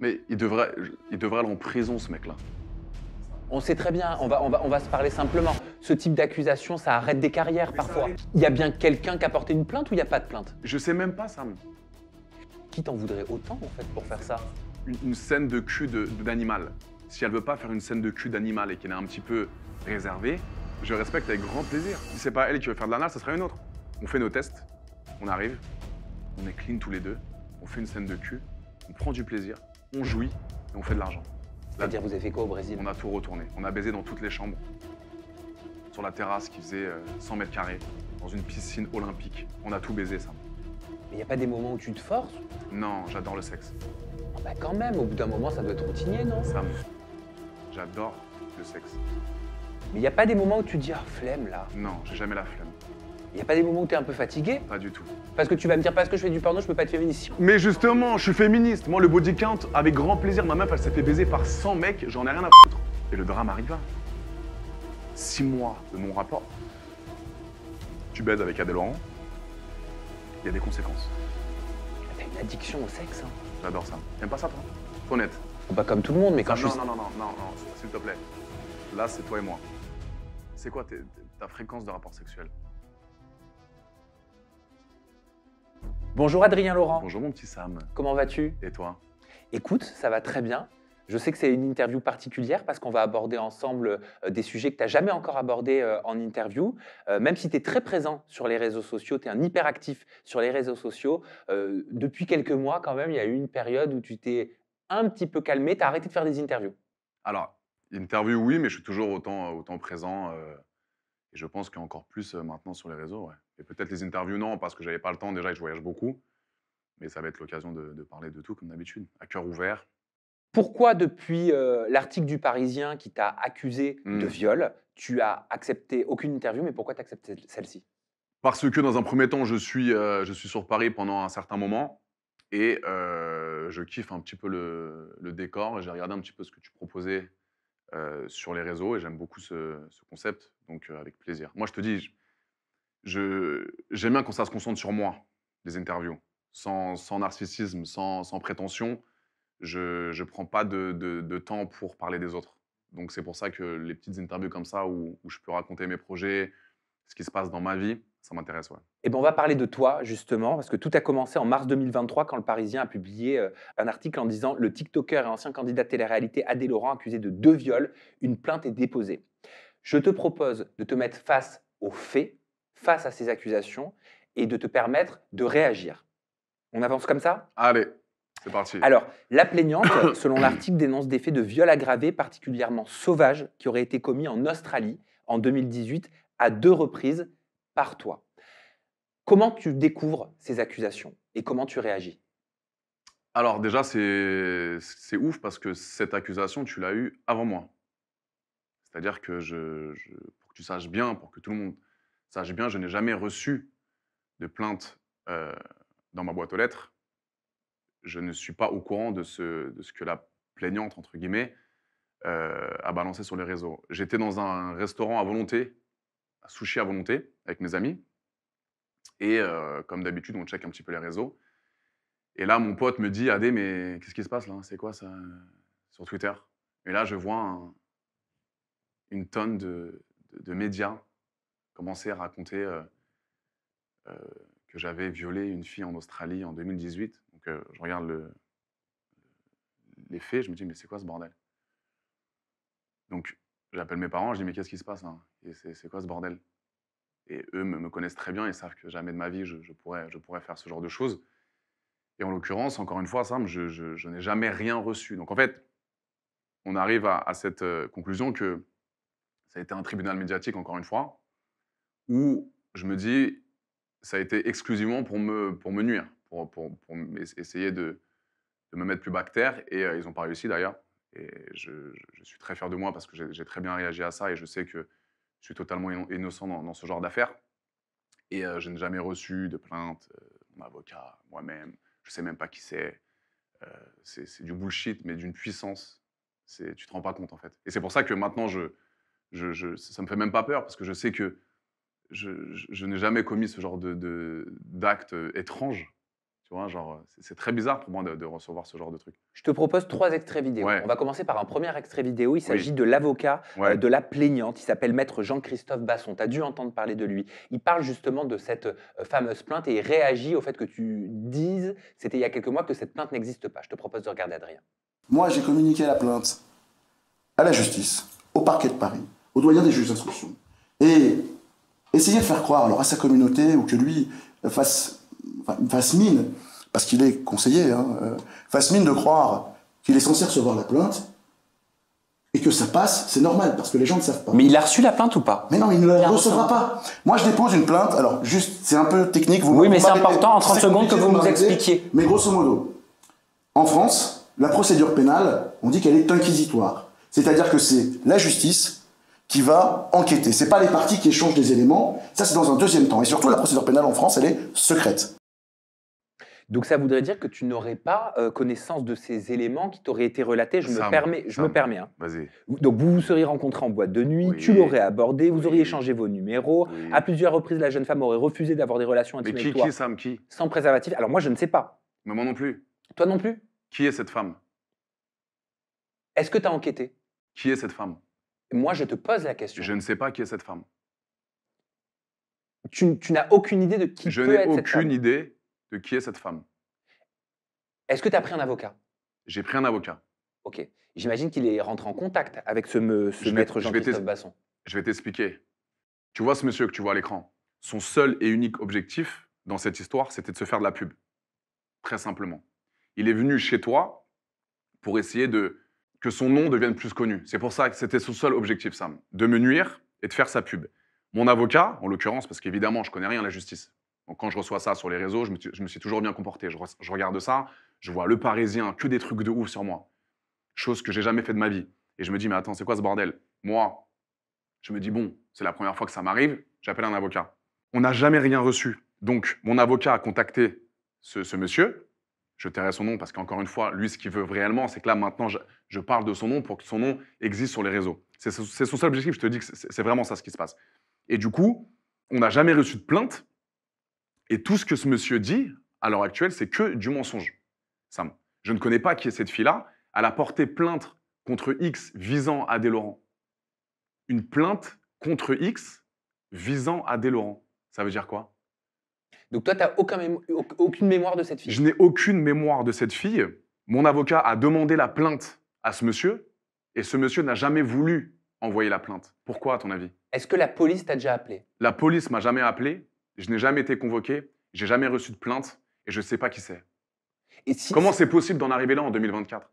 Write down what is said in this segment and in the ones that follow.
Mais il devrait aller en prison, ce mec-là. On sait très bien, on va se parler simplement. Ce type d'accusation, ça arrête des carrières parfois. Il y a bien quelqu'un qui a porté une plainte ou il n'y a pas de plainte? Je sais même pas, Sam. Qui t'en voudrait autant en fait pour faire ça? Une scène de cul d'animal. Si elle veut pas faire une scène de cul d'animal et qu'elle est un petit peu réservée, je respecte avec grand plaisir. Si c'est pas elle qui veut faire de l'anal, ça serait une autre. On fait nos tests, on arrive, on est clean tous les deux, on fait une scène de cul, on prend du plaisir, on jouit et on fait de l'argent. C'est-à-dire vous avez fait quoi au Brésil? On a tout retourné. On a baisé dans toutes les chambres. Sur la terrasse qui faisait 100 mètres carrés, dans une piscine olympique. On a tout baisé, ça. Il n'y a pas des moments où tu te forces? Non, j'adore le sexe. Ah bah quand même, au bout d'un moment ça doit être routinier, non? Sam, j'adore le sexe. Mais il n'y a pas des moments où tu te dis, ah flemme là. Non, j'ai jamais la flemme. Il n'y a pas des moments où tu es un peu fatigué? Pas du tout. Parce que tu vas me dire, parce que je fais du porno, je peux pas être féministe. Mais justement, je suis féministe. Moi, le body count, avec grand plaisir, ma meuf, elle s'est fait baiser par 100 mecs, j'en ai rien à foutre. Et le drame arriva. 6 mois de mon rapport. Tu baises avec Adèle Laurent, il y a des conséquences. T'as une addiction au sexe, hein. J'adore ça. T'aimes pas ça, toi? Faut honnête. Pas comme tout le monde, mais quand je Non, suis... non, non, non, non, non, s'il te plaît. Là, c'est toi et moi. C'est quoi ta fréquence de rapport sexuel? Bonjour Adrien Laurent, Bonjour, mon petit Sam. comment vas-tu? Et toi? Écoute, ça va très bien. Je sais que c'est une interview particulière parce qu'on va aborder ensemble des sujets que tu n'as jamais encore abordés en interview. Même si tu es très présent sur les réseaux sociaux, tu es un hyperactif sur les réseaux sociaux. Depuis quelques mois, quand même, il y a eu une période où tu t'es un petit peu calmé, tu as arrêté de faire des interviews. Alors, interview, oui, mais je suis toujours autant présent. Et je pense qu'encore plus maintenant sur les réseaux, ouais. Et peut-être les interviews, non, parce que j'avais pas le temps déjà et que je voyage beaucoup. Mais ça va être l'occasion de parler de tout, comme d'habitude, à cœur ouvert. Pourquoi, depuis l'article du Parisien qui t'a accusé de viol, tu as accepté aucune interview, mais pourquoi tu acceptes celle-ci? Parce que dans un premier temps, je suis sur Paris pendant un certain moment. Et je kiffe un petit peu le décor. J'ai regardé un petit peu ce que tu proposais sur les réseaux et j'aime beaucoup ce concept, donc avec plaisir. Moi, je te dis, j'aime bien quand ça se concentre sur moi, les interviews, sans narcissisme, sans prétention. Je ne prends pas de temps pour parler des autres. Donc, c'est pour ça que les petites interviews comme ça, où je peux raconter mes projets, ce qui se passe dans ma vie, ça m'intéresse, ouais. Eh ben, on va parler de toi, justement, parce que tout a commencé en mars 2023 quand le Parisien a publié un article en disant « Le TikToker et ancien candidat de télé-réalité Adé Laurent accusé de 2 viols, une plainte est déposée ». Je te propose de te mettre face aux faits, face à ces accusations, et de te permettre de réagir. On avance comme ça? Allez, c'est parti. Alors, la plaignante, selon l'article, dénonce des faits de viol aggravé particulièrement sauvages qui auraient été commis en Australie en 2018 à 2 reprises par toi. Comment tu découvres ces accusations et comment tu réagis? Alors déjà, c'est ouf parce que cette accusation, tu l'as eue avant moi. C'est-à-dire que pour que tu saches bien, pour que tout le monde sache bien, je n'ai jamais reçu de plainte dans ma boîte aux lettres. Je ne suis pas au courant de ce que la plaignante, entre guillemets, a balancé sur les réseaux. J'étais dans un restaurant à volonté, à sushi à volonté, avec mes amis. Et comme d'habitude, on check un petit peu les réseaux. Et là, mon pote me dit, Adé, mais qu'est-ce qui se passe là? C'est quoi ça sur Twitter? Et là, je vois une tonne de médias commencer à raconter que j'avais violé une fille en Australie en 2018. Donc, je regarde les faits, je me dis, mais c'est quoi ce bordel? Donc, j'appelle mes parents, je dis, mais qu'est-ce qui se passe là? Et c'est quoi ce bordel? Et eux me connaissent très bien et savent que jamais de ma vie, je pourrais faire ce genre de choses. Et en l'occurrence, encore une fois, Sam, je n'ai jamais rien reçu. Donc, en fait, on arrive à cette conclusion que ça a été un tribunal médiatique, encore une fois, où je me dis, ça a été exclusivement pour me nuire, pour essayer de me mettre plus bactère. Et ils n'ont pas réussi d'ailleurs. Et je suis très fier de moi parce que j'ai très bien réagi à ça et je sais que je suis totalement innocent dans ce genre d'affaires. Et je n'ai jamais reçu de plainte, mon avocat, moi-même, je ne sais même pas qui c'est. C'est du bullshit, mais d'une puissance. Tu te rends pas compte en fait. Et c'est pour ça que maintenant, ça me fait même pas peur parce que je sais que je n'ai jamais commis ce genre d'acte étrange. Tu vois, genre, c'est très bizarre pour moi de recevoir ce genre de truc. Je te propose 3 extraits vidéo. Ouais. On va commencer par un premier extrait vidéo. Il s'agit Oui. de l'avocat Ouais. de la plaignante. Il s'appelle Maître Jean-Christophe Basson. Tu as dû entendre parler de lui. Il parle justement de cette fameuse plainte et il réagit au fait que tu dises, c'était il y a quelques mois, que cette plainte n'existe pas. Je te propose de regarder, Adrien. Moi, j'ai communiqué la plainte à la justice, au parquet de Paris, au doyen des juges d'instruction. Et essayer de faire croire alors à sa communauté ou que lui fasse mine, parce qu'il est conseiller, fasse mine de croire qu'il est censé recevoir la plainte et que ça passe, c'est normal, parce que les gens ne savent pas. Mais il a reçu la plainte ou pas? Mais non, il ne la recevra pas. Moi, je dépose une plainte, alors juste, c'est un peu technique. Oui, mais c'est important, en 30 secondes, que vous nous expliquiez. Mais grosso modo, en France, la procédure pénale, on dit qu'elle est inquisitoire. C'est-à-dire que c'est la justice qui va enquêter. C'est pas les parties qui échangent des éléments, ça c'est dans un deuxième temps. Et surtout, la procédure pénale en France, elle est secrète. Donc ça voudrait dire que tu n'aurais pas connaissance de ces éléments qui t'auraient été relatés. Je me permets. Hein. Vas-y. Donc vous vous seriez rencontrés en boîte de nuit, Oui. tu l'aurais abordé, vous auriez Oui. échangé vos numéros. Oui. À plusieurs reprises, la jeune femme aurait refusé d'avoir des relations Mais intimes avec toi qui, Sam, qui? sans préservatif. Alors moi, je ne sais pas. Mais moi non plus. Toi non plus? Qui est cette femme? Est-ce que tu as enquêté? Qui est cette femme? Moi, je te pose la question. Je ne sais pas qui est cette femme. Tu n'as aucune idée de qui Je peut n'ai être cette femme. aucune idée de qui est cette femme. Est-ce que tu as pris un avocat? J'ai pris un avocat. Ok. J'imagine qu'il est rentré en contact avec ce Je vais- maître je vais Jean-Christophe t'ex- Basson. Je vais t'expliquer. Tu vois ce monsieur que tu vois à l'écran? Son seul et unique objectif dans cette histoire, c'était de se faire de la pub. Très simplement. Il est venu chez toi pour essayer que son nom devienne plus connu. C'est pour ça que c'était son seul objectif, Sam. De me nuire et de faire sa pub. Mon avocat, en l'occurrence, parce qu'évidemment, je connais rien à la justice. Donc quand je reçois ça sur les réseaux, je me suis toujours bien comporté. Je regarde ça, je vois Le Parisien, que des trucs de ouf sur moi. Chose que j'ai jamais fait de ma vie. Et je me dis, mais attends, c'est quoi ce bordel? Moi, je me dis, bon, c'est la première fois que ça m'arrive, j'appelle un avocat. On n'a jamais rien reçu. Donc, mon avocat a contacté ce monsieur. Je tairai son nom parce qu'encore une fois, lui, ce qu'il veut réellement, c'est que là, maintenant, je parle de son nom pour que son nom existe sur les réseaux. C'est son seul objectif. Je te dis que c'est vraiment ça ce qui se passe. Et du coup, on n'a jamais reçu de plainte. Et tout ce que ce monsieur dit, à l'heure actuelle, c'est que du mensonge. Sam, je ne connais pas qui est cette fille-là. Elle a porté plainte contre X visant Adé Laurent. Une plainte contre X visant Adé Laurent. Ça veut dire quoi? Donc toi, tu n'as aucune mémoire de cette fille. Je n'ai aucune mémoire de cette fille. Mon avocat a demandé la plainte à ce monsieur et ce monsieur n'a jamais voulu envoyer la plainte. Pourquoi, à ton avis? Est-ce que la police t'a déjà appelé? La police m'a jamais appelé, je n'ai jamais été convoqué, j'ai jamais reçu de plainte et je ne sais pas qui c'est. Et si, Comment c'est possible d'en arriver là en 2024?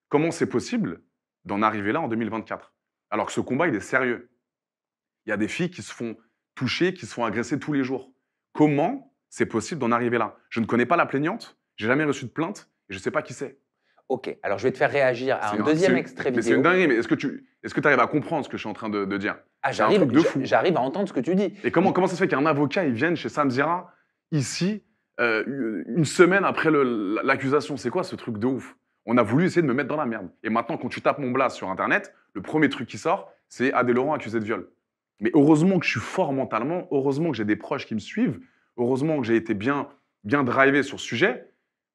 Comment c'est possible d'en arriver là en 2024? Alors que ce combat, il est sérieux. Il y a des filles qui se font toucher, qui se font agresser tous les jours. Comment c'est possible d'en arriver là? Je ne connais pas la plaignante, j'ai jamais reçu de plainte et je ne sais pas qui c'est. Ok, alors je vais te faire réagir à un deuxième extrait Mais c'est vidéo. une dinguerie, mais est-ce que tu arrives à comprendre ce que je suis en train de dire? Ah, C'est un truc de fou. j'arrive à entendre ce que tu dis. Et comment ça se fait qu'un avocat il vienne chez Sam Zira, ici, une semaine après l'accusation? C'est quoi ce truc de ouf? On a voulu essayer de me mettre dans la merde. Et maintenant, quand tu tapes mon blast sur Internet, le premier truc qui sort, c'est Adé Laurent accusé de viol. Mais heureusement que je suis fort mentalement, heureusement que j'ai des proches qui me suivent, heureusement que j'ai été bien drivé sur ce sujet.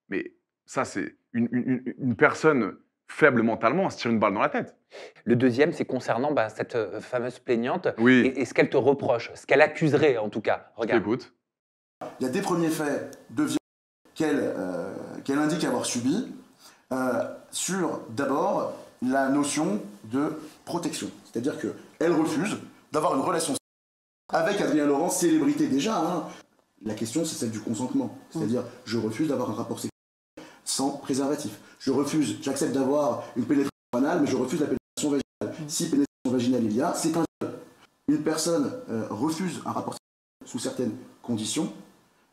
Mais ça, c'est une personne faible mentalement, se tire une balle dans la tête. Le deuxième, c'est concernant cette fameuse plaignante Oui, et ce qu'elle te reproche, ce qu'elle accuserait en tout cas. je Regarde. t'écoute. Il y a des premiers faits de viol qu'elle indique avoir subis sur d'abord la notion de protection. C'est-à-dire qu'elle refuse d'avoir une relation avec Adrien Laurent, célébrité déjà. Hein. La question, c'est celle du consentement. C'est-à-dire, je refuse d'avoir un rapport sexuel sans préservatif. Je refuse, j'accepte d'avoir une pénétration anale, mais je refuse la pénétration vaginale. Si pénétration vaginale il y a, c'est un viol. Une personne refuse un rapport sexuel sous certaines conditions,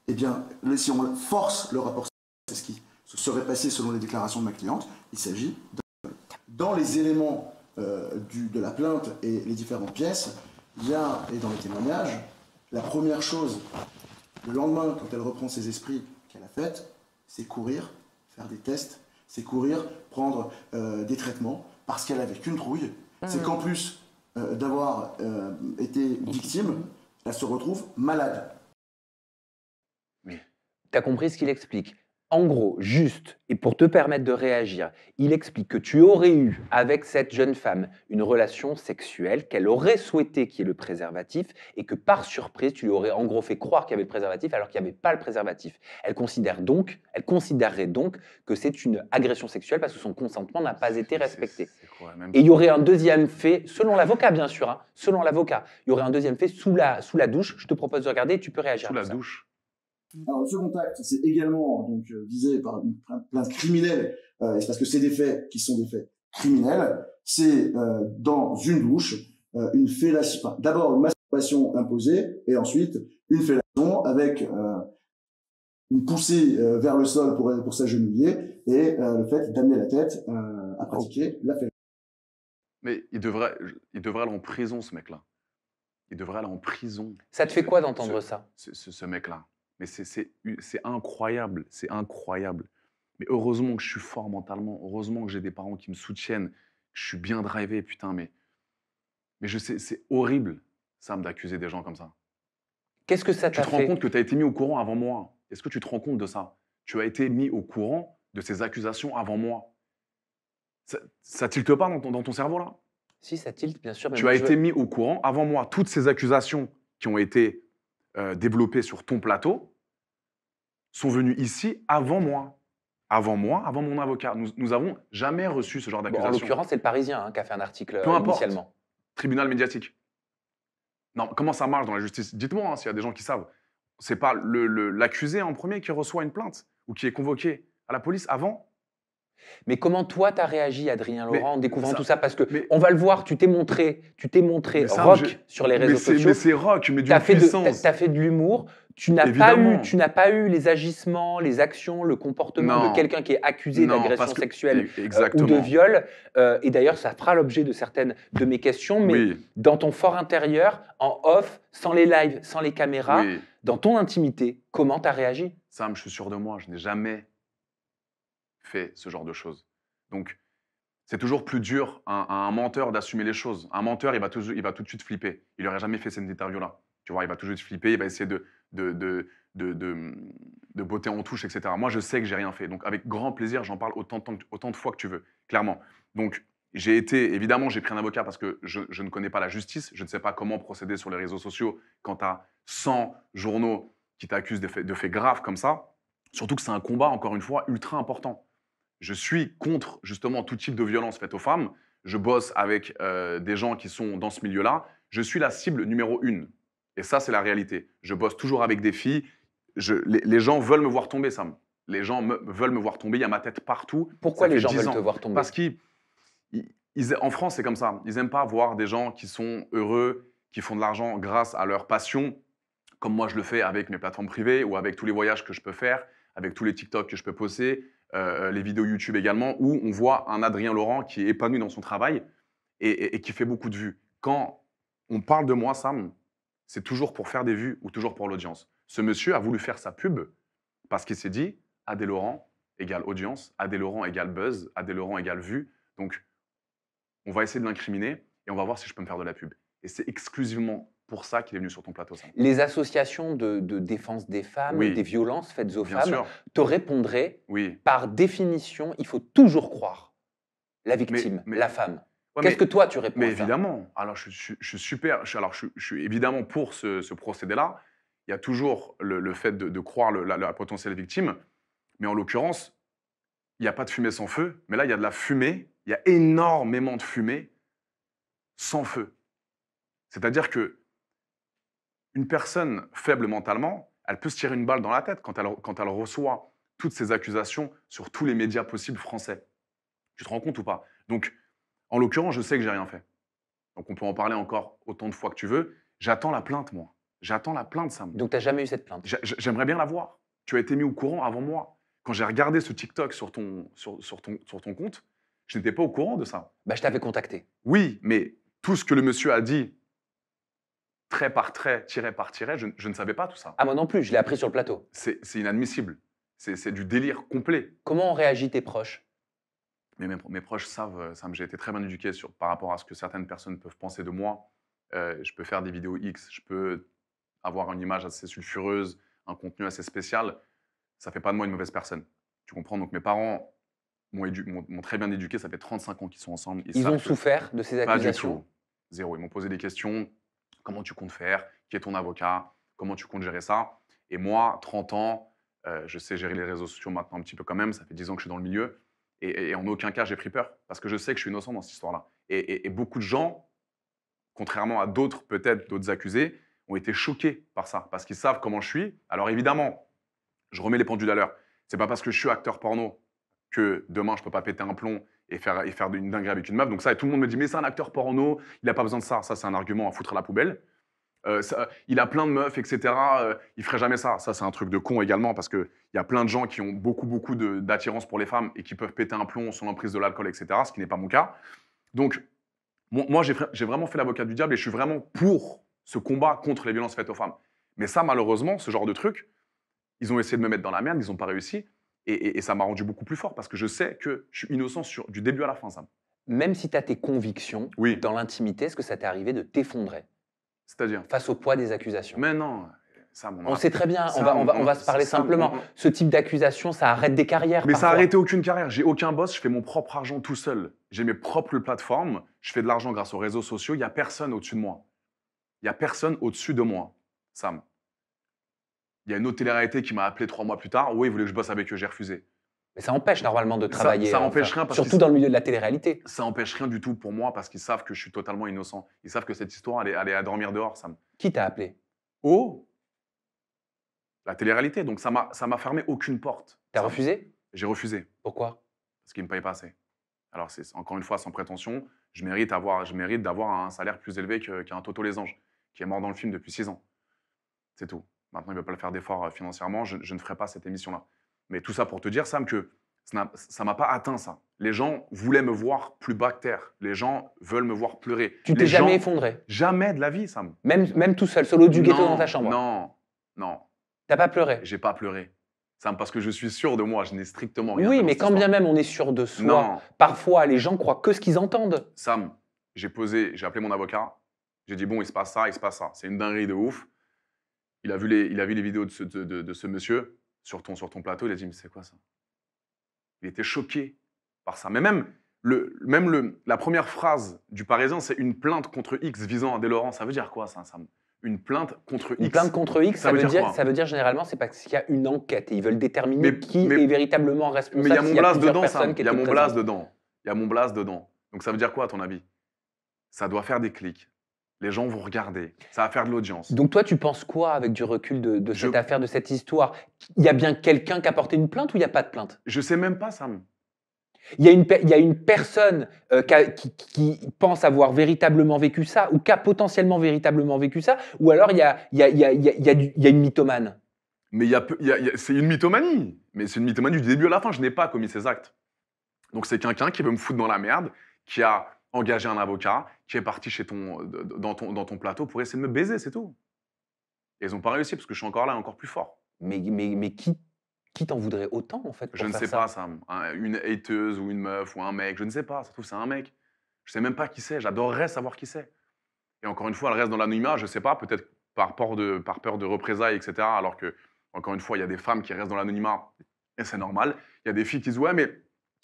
eh bien, si on force le rapport sexuel, c'est ce qui serait passé selon les déclarations de ma cliente, il s'agit d'un viol. Dans les éléments de la plainte et les différentes pièces, il y a, et dans les témoignages, la première chose, le lendemain, quand elle reprend ses esprits qu'elle a faites, c'est courir, faire des tests, c'est courir, prendre des traitements, parce qu'elle avait qu'une trouille. C'est qu'en plus d'avoir été victime, elle se retrouve malade. Tu as compris ce qu'il explique. En gros, juste, et pour te permettre de réagir, il explique que tu aurais eu avec cette jeune femme une relation sexuelle, qu'elle aurait souhaité qu'il y ait le préservatif, et que par surprise, tu lui aurais en gros fait croire qu'il y avait le préservatif alors qu'il n'y avait pas le préservatif. Elle considérerait donc que c'est une agression sexuelle parce que son consentement n'a pas été respecté. C'est quoi même Et il y aurait un deuxième fait, selon l'avocat bien sûr, hein, selon l'avocat, il y aurait un deuxième fait sous la douche. Je te propose de regarder et tu peux réagir sous à la tout ça. douche? Alors, le second acte, c'est également donc visé par une plainte criminelle, et c'est parce que c'est des faits qui sont des faits criminels. C'est dans une douche, une fellation, enfin, d'abord une masturbation imposée, et ensuite une fellation avec une poussée vers le sol pour s'agenouiller, et le fait d'amener la tête à pratiquer la fellation. Mais il devrait aller en prison, ce mec-là. Il devrait aller en prison. Ça te fait quoi d'entendre ça? Ce mec-là. Mais c'est incroyable, c'est incroyable. Mais heureusement que je suis fort mentalement, heureusement que j'ai des parents qui me soutiennent, que je suis bien drivé, putain, mais je sais, c'est horrible, Sam, d'accuser des gens comme ça. Qu'est-ce que ça Tu t'a te rends fait? compte que tu as été mis au courant avant moi. Est-ce que tu te rends compte de ça? Tu as été mis au courant de ces accusations avant moi. Ça tilte pas dans ton cerveau, là? Si, ça tilte, bien sûr. Mais Tu moi, as je été veux- mis au courant avant moi. Toutes ces accusations qui ont été développées sur ton plateau sont venues ici avant moi. Avant moi, avant mon avocat. Nous avons jamais reçu ce genre Bon, en d'accusation. l'occurrence, c'est le Parisien hein, qui a fait un article Peu importe. initialement. Tribunal médiatique. Non, comment ça marche dans la justice? Dites-moi hein, s'il y a des gens qui savent. C'est pas l'accusé en premier qui reçoit une plainte ou qui est convoqué à la police avant? Mais comment toi, tu as réagi, Adrien Mais Laurent, en découvrant ça- tout ça? Parce que mais- on va le voir, tu t'es montré mais ça, rock sur les réseaux sociaux. Mais c'est rock, mais Tu d'une as puissance. fait de l'humour. Tu n'as Évidemment. pas eu les agissements, les actions, le comportement Non. de quelqu'un qui est accusé Non, d'agression parce que- sexuelle ou de Exactement. viol. Et d'ailleurs, ça fera l'objet de certaines de mes questions. Mais Oui. dans ton fort intérieur, en off, sans les lives, sans les caméras, Oui. dans ton intimité, comment tu as réagi? Sam, je suis sûr de moi, je n'ai jamais fait ce genre de choses. Donc, c'est toujours plus dur à un menteur d'assumer les choses. Un menteur, il va tout de suite flipper. Il n'aurait jamais fait cette interview-là. Tu vois, il va tout de suite flipper, il va essayer de, de, de botter en touche, etc. Moi, je sais que j'ai rien fait. Donc, avec grand plaisir, j'en parle autant de fois que tu veux, clairement. Donc, évidemment, j'ai pris un avocat parce que je ne connais pas la justice. Je ne sais pas comment procéder sur les réseaux sociaux quand tu as 100 journaux qui t'accusent de faits graves comme ça. Surtout que c'est un combat, encore une fois, ultra important. Je suis contre justement tout type de violence faite aux femmes. Je bosse avec des gens qui sont dans ce milieu-là. Je suis la cible numéro 1. Et ça, c'est la réalité. Je bosse toujours avec des filles. Les gens veulent me voir tomber, Sam. Les gens veulent me voir tomber. Il y a ma tête partout. Pourquoi Ça les fait gens 10 veulent ans. te voir tomber? Parce qu'en France, c'est comme ça. Ils n'aiment pas voir des gens qui sont heureux, qui font de l'argent grâce à leur passion, comme moi je le fais avec mes plateformes privées ou avec tous les voyages que je peux faire, avec tous les TikTok que je peux poster, les vidéos YouTube également, où on voit un Adrien Laurent qui est épanoui dans son travail et qui fait beaucoup de vues. Quand on parle de moi, Sam, c'est toujours pour faire des vues ou toujours pour l'audience. Ce monsieur a voulu faire sa pub parce qu'il s'est dit Adé Laurent égale audience, Adé Laurent égale buzz, Adé Laurent égale vue. Donc, on va essayer de l'incriminer et on va voir si je peux me faire de la pub. Et c'est exclusivement pour ça qu'il est venu sur ton plateau, Sam. Les associations de défense des femmes, Oui. des violences faites aux Bien femmes, sûr, te répondraient, oui. par définition, il faut toujours croire la victime, mais- la femme. Ouais, Qu'est-ce mais- que toi, tu réponds Mais à ça? évidemment, alors je suis super, je suis évidemment pour ce procédé-là. Il y a toujours le fait de croire la potentielle victime, mais en l'occurrence, il n'y a pas de fumée sans feu, mais là, il y a de la fumée, il y a énormément de fumée sans feu. C'est-à-dire que une personne faible mentalement, elle peut se tirer une balle dans la tête quand elle reçoit toutes ces accusations sur tous les médias possibles français. Tu te rends compte ou pas? Donc, en l'occurrence, je sais que j'ai rien fait. Donc, on peut en parler encore autant de fois que tu veux. J'attends la plainte, moi. J'attends la plainte, Sam. Donc, tu n'as jamais eu cette plainte? J'aimerais bien la voir. Tu as été mis au courant avant moi. Quand j'ai regardé ce TikTok sur ton compte, je n'étais pas au courant de ça. Bah, je t'avais contacté. Oui, mais tout ce que le monsieur a dit, trait par trait, tiret par tiret, je ne savais pas tout ça. Ah, moi non plus, je l'ai appris sur le plateau. C'est inadmissible. C'est du délire complet. Comment ont réagi tes proches? Mais mes proches savent, Sam, j'ai été très bien éduqué par rapport à ce que certaines personnes peuvent penser de moi. Je peux faire des vidéos X, je peux avoir une image assez sulfureuse, un contenu assez spécial. Ça ne fait pas de moi une mauvaise personne. Tu comprends? Donc mes parents m'ont très bien éduqué, ça fait 35 ans qu'ils sont ensemble. Ils savent ont que souffert de ces pas du accusations? tout. Zéro. Ils m'ont posé des questions. Comment tu comptes faire? Qui est ton avocat? Comment tu comptes gérer ça? Et moi, 30 ans, je sais gérer les réseaux sociaux maintenant un petit peu quand même. Ça fait 10 ans que je suis dans le milieu. Et en aucun cas, j'ai pris peur. Parce que je sais que je suis innocent dans cette histoire-là. Et beaucoup de gens, contrairement à d'autres, peut-être d'autres accusés, ont été choqués par ça. Parce qu'ils savent comment je suis. Alors évidemment, je remets les pendules à l'heure. C'est pas parce que je suis acteur porno que demain, je peux pas péter un plomb et faire une dinguerie avec une meuf. Donc ça, et tout le monde me dit, mais c'est un acteur porno, il n'a pas besoin de ça. Ça, c'est un argument à foutre à la poubelle. Il a plein de meufs, etc. Il ferait jamais ça. Ça, c'est un truc de con également, parce qu'il y a plein de gens qui ont beaucoup d'attirance pour les femmes et qui peuvent péter un plomb sous l'emprise de l'alcool, etc. Ce qui n'est pas mon cas. Donc, moi, j'ai vraiment fait l'avocat du diable et je suis vraiment pour ce combat contre les violences faites aux femmes. Mais ça, malheureusement, ce genre de truc, ils ont essayé de me mettre dans la merde, ils n'ont pas réussi. Et ça m'a rendu beaucoup plus fort parce que je sais que je suis innocent du début à la fin, Sam. Même si tu as tes convictions, Oui. dans l'intimité, est-ce que ça t'est arrivé de t'effondrer C'est-à-dire? face au poids des accusations? Mais non, Sam, On sait très bien, Sam, on va se parler Sam, simplement. Ce type d'accusation, ça arrête des carrières Mais ça parfois. a arrêté aucune carrière. J'ai aucun boss, je fais mon propre argent tout seul. J'ai mes propres plateformes, je fais de l'argent grâce aux réseaux sociaux. Il n'y a personne au-dessus de moi. Il n'y a personne au-dessus de moi, Sam. Il y a une autre télé-réalité qui m'a appelé 3 mois plus tard. Oui, ils voulaient que je bosse avec eux, j'ai refusé. Mais ça empêche normalement de travailler. Ça empêche rien parce surtout qu'ils- dans le milieu de la télé-réalité. Ça empêche rien du tout pour moi parce qu'ils savent que je suis totalement innocent. Ils savent que cette histoire, elle est à dormir dehors, Sam. Qui t'a appelé? Oh, la télé-réalité. Donc ça m'a fermé aucune porte. T'as Sam. refusé? J'ai refusé Pourquoi? parce qu'ils ne me payent pas assez. Alors c'est encore une fois sans prétention, je mérite d'avoir un salaire plus élevé qu'un Toto Les Anges, qui est mort dans le film depuis 6 ans. C'est tout. Maintenant, il ne veut pas le faire d'efforts financièrement, je ne ferai pas cette émission-là. Mais tout ça pour te dire, Sam, que ça ne m'a pas atteint, ça. Les gens voulaient me voir plus bas que terre. Les gens veulent me voir pleurer. Tu Les t'es jamais gens- effondré? Jamais de la vie, Sam. Même tout seul, solo du ghetto Non, dans ta chambre? Non, T'as pas pleuré? j'ai pas pleuré. Sam, parce que je suis sûr de moi, je n'ai strictement rien fait Oui, dans mais cette quand bien histoire. même on est sûr de soi, Non. parfois les gens croient que ce qu'ils entendent. Sam, j'ai appelé mon avocat, j'ai dit bon, il se passe ça, c'est une dinguerie de ouf. Il a vu les vidéos de ce monsieur sur ton plateau, il a dit mais c'est quoi ça? Il était choqué par ça. Mais même la première phrase du Parisien, c'est une plainte contre X visant Adé Laurent. Ça veut dire quoi ça, Sam? Une plainte contre Une X. plainte contre X, Ça veut dire quoi? ça veut dire généralement c'est parce qu'il y a une enquête et ils veulent déterminer qui mais- est véritablement Mais responsable. il y a mon s'il blase plusieurs dedans, personnes Sam. qui Il y a étaient mon blase présentes. dedans. Il y a mon blase dedans. Donc ça veut dire quoi à ton avis? Ça doit faire des clics. Les gens vont regarder. Ça va faire de l'audience. Donc toi, tu penses quoi avec du recul de Je- cette affaire, de cette histoire? Il y a bien quelqu'un qui a porté une plainte ou il n'y a pas de plainte? Je sais même pas, Sam. Il y a une personne qui pense avoir véritablement vécu ça ou qui a potentiellement véritablement vécu ça, ou alors il y a une mythomane. Mais c'est une mythomanie. Mais c'est une mythomanie du début à la fin. Je n'ai pas commis ces actes. Donc c'est quelqu'un qui veut me foutre dans la merde, qui a engagé un avocat, qui est parti dans ton plateau pour essayer de me baiser, c'est tout. Et ils n'ont pas réussi parce que je suis encore là, encore plus fort. Mais qui t'en voudrait autant en fait pour Je ne faire sais ça? pas, Sam. Une hateuse ou une meuf ou un mec, je ne sais pas. Ça se trouve, c'est un mec. Je sais même pas qui c'est. J'adorerais savoir qui c'est. Et encore une fois, elle reste dans l'anonymat. Je sais pas, peut-être par peur de représailles, etc. Alors que, encore une fois, il y a des femmes qui restent dans l'anonymat et c'est normal. Il y a des filles qui disent ouais, mais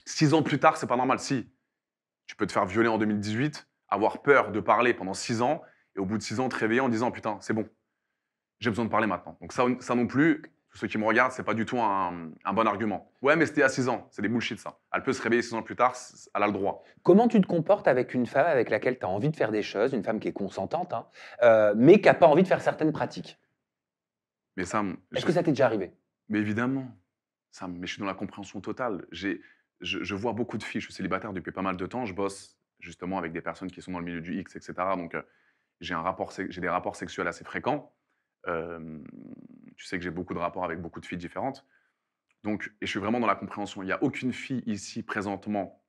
6 ans plus tard, c'est pas normal. Si, tu peux te faire violer en 2018, avoir peur de parler pendant 6 ans et au bout de 6 ans te réveiller en disant putain, c'est bon, j'ai besoin de parler maintenant. Donc ça non plus. Tous ceux qui me regardent, c'est pas du tout un bon argument. Ouais, mais c'était à 6 ans. C'est des bullshit, ça. Elle peut se réveiller 6 ans plus tard, elle a le droit. Comment tu te comportes avec une femme avec laquelle tu as envie de faire des choses, une femme qui est consentante, hein, mais qui n'a pas envie de faire certaines pratiques? Mais Sam, Est-ce que ça t'est déjà arrivé? mais évidemment, Sam, mais je suis dans la compréhension totale. Je vois beaucoup de filles. Je suis célibataire depuis pas mal de temps. Je bosse justement avec des personnes qui sont dans le milieu du X, etc. Donc, j'ai des rapports sexuels assez fréquents. Tu sais que j'ai beaucoup de rapports avec beaucoup de filles différentes. Donc, et je suis vraiment dans la compréhension. Il n'y a aucune fille ici présentement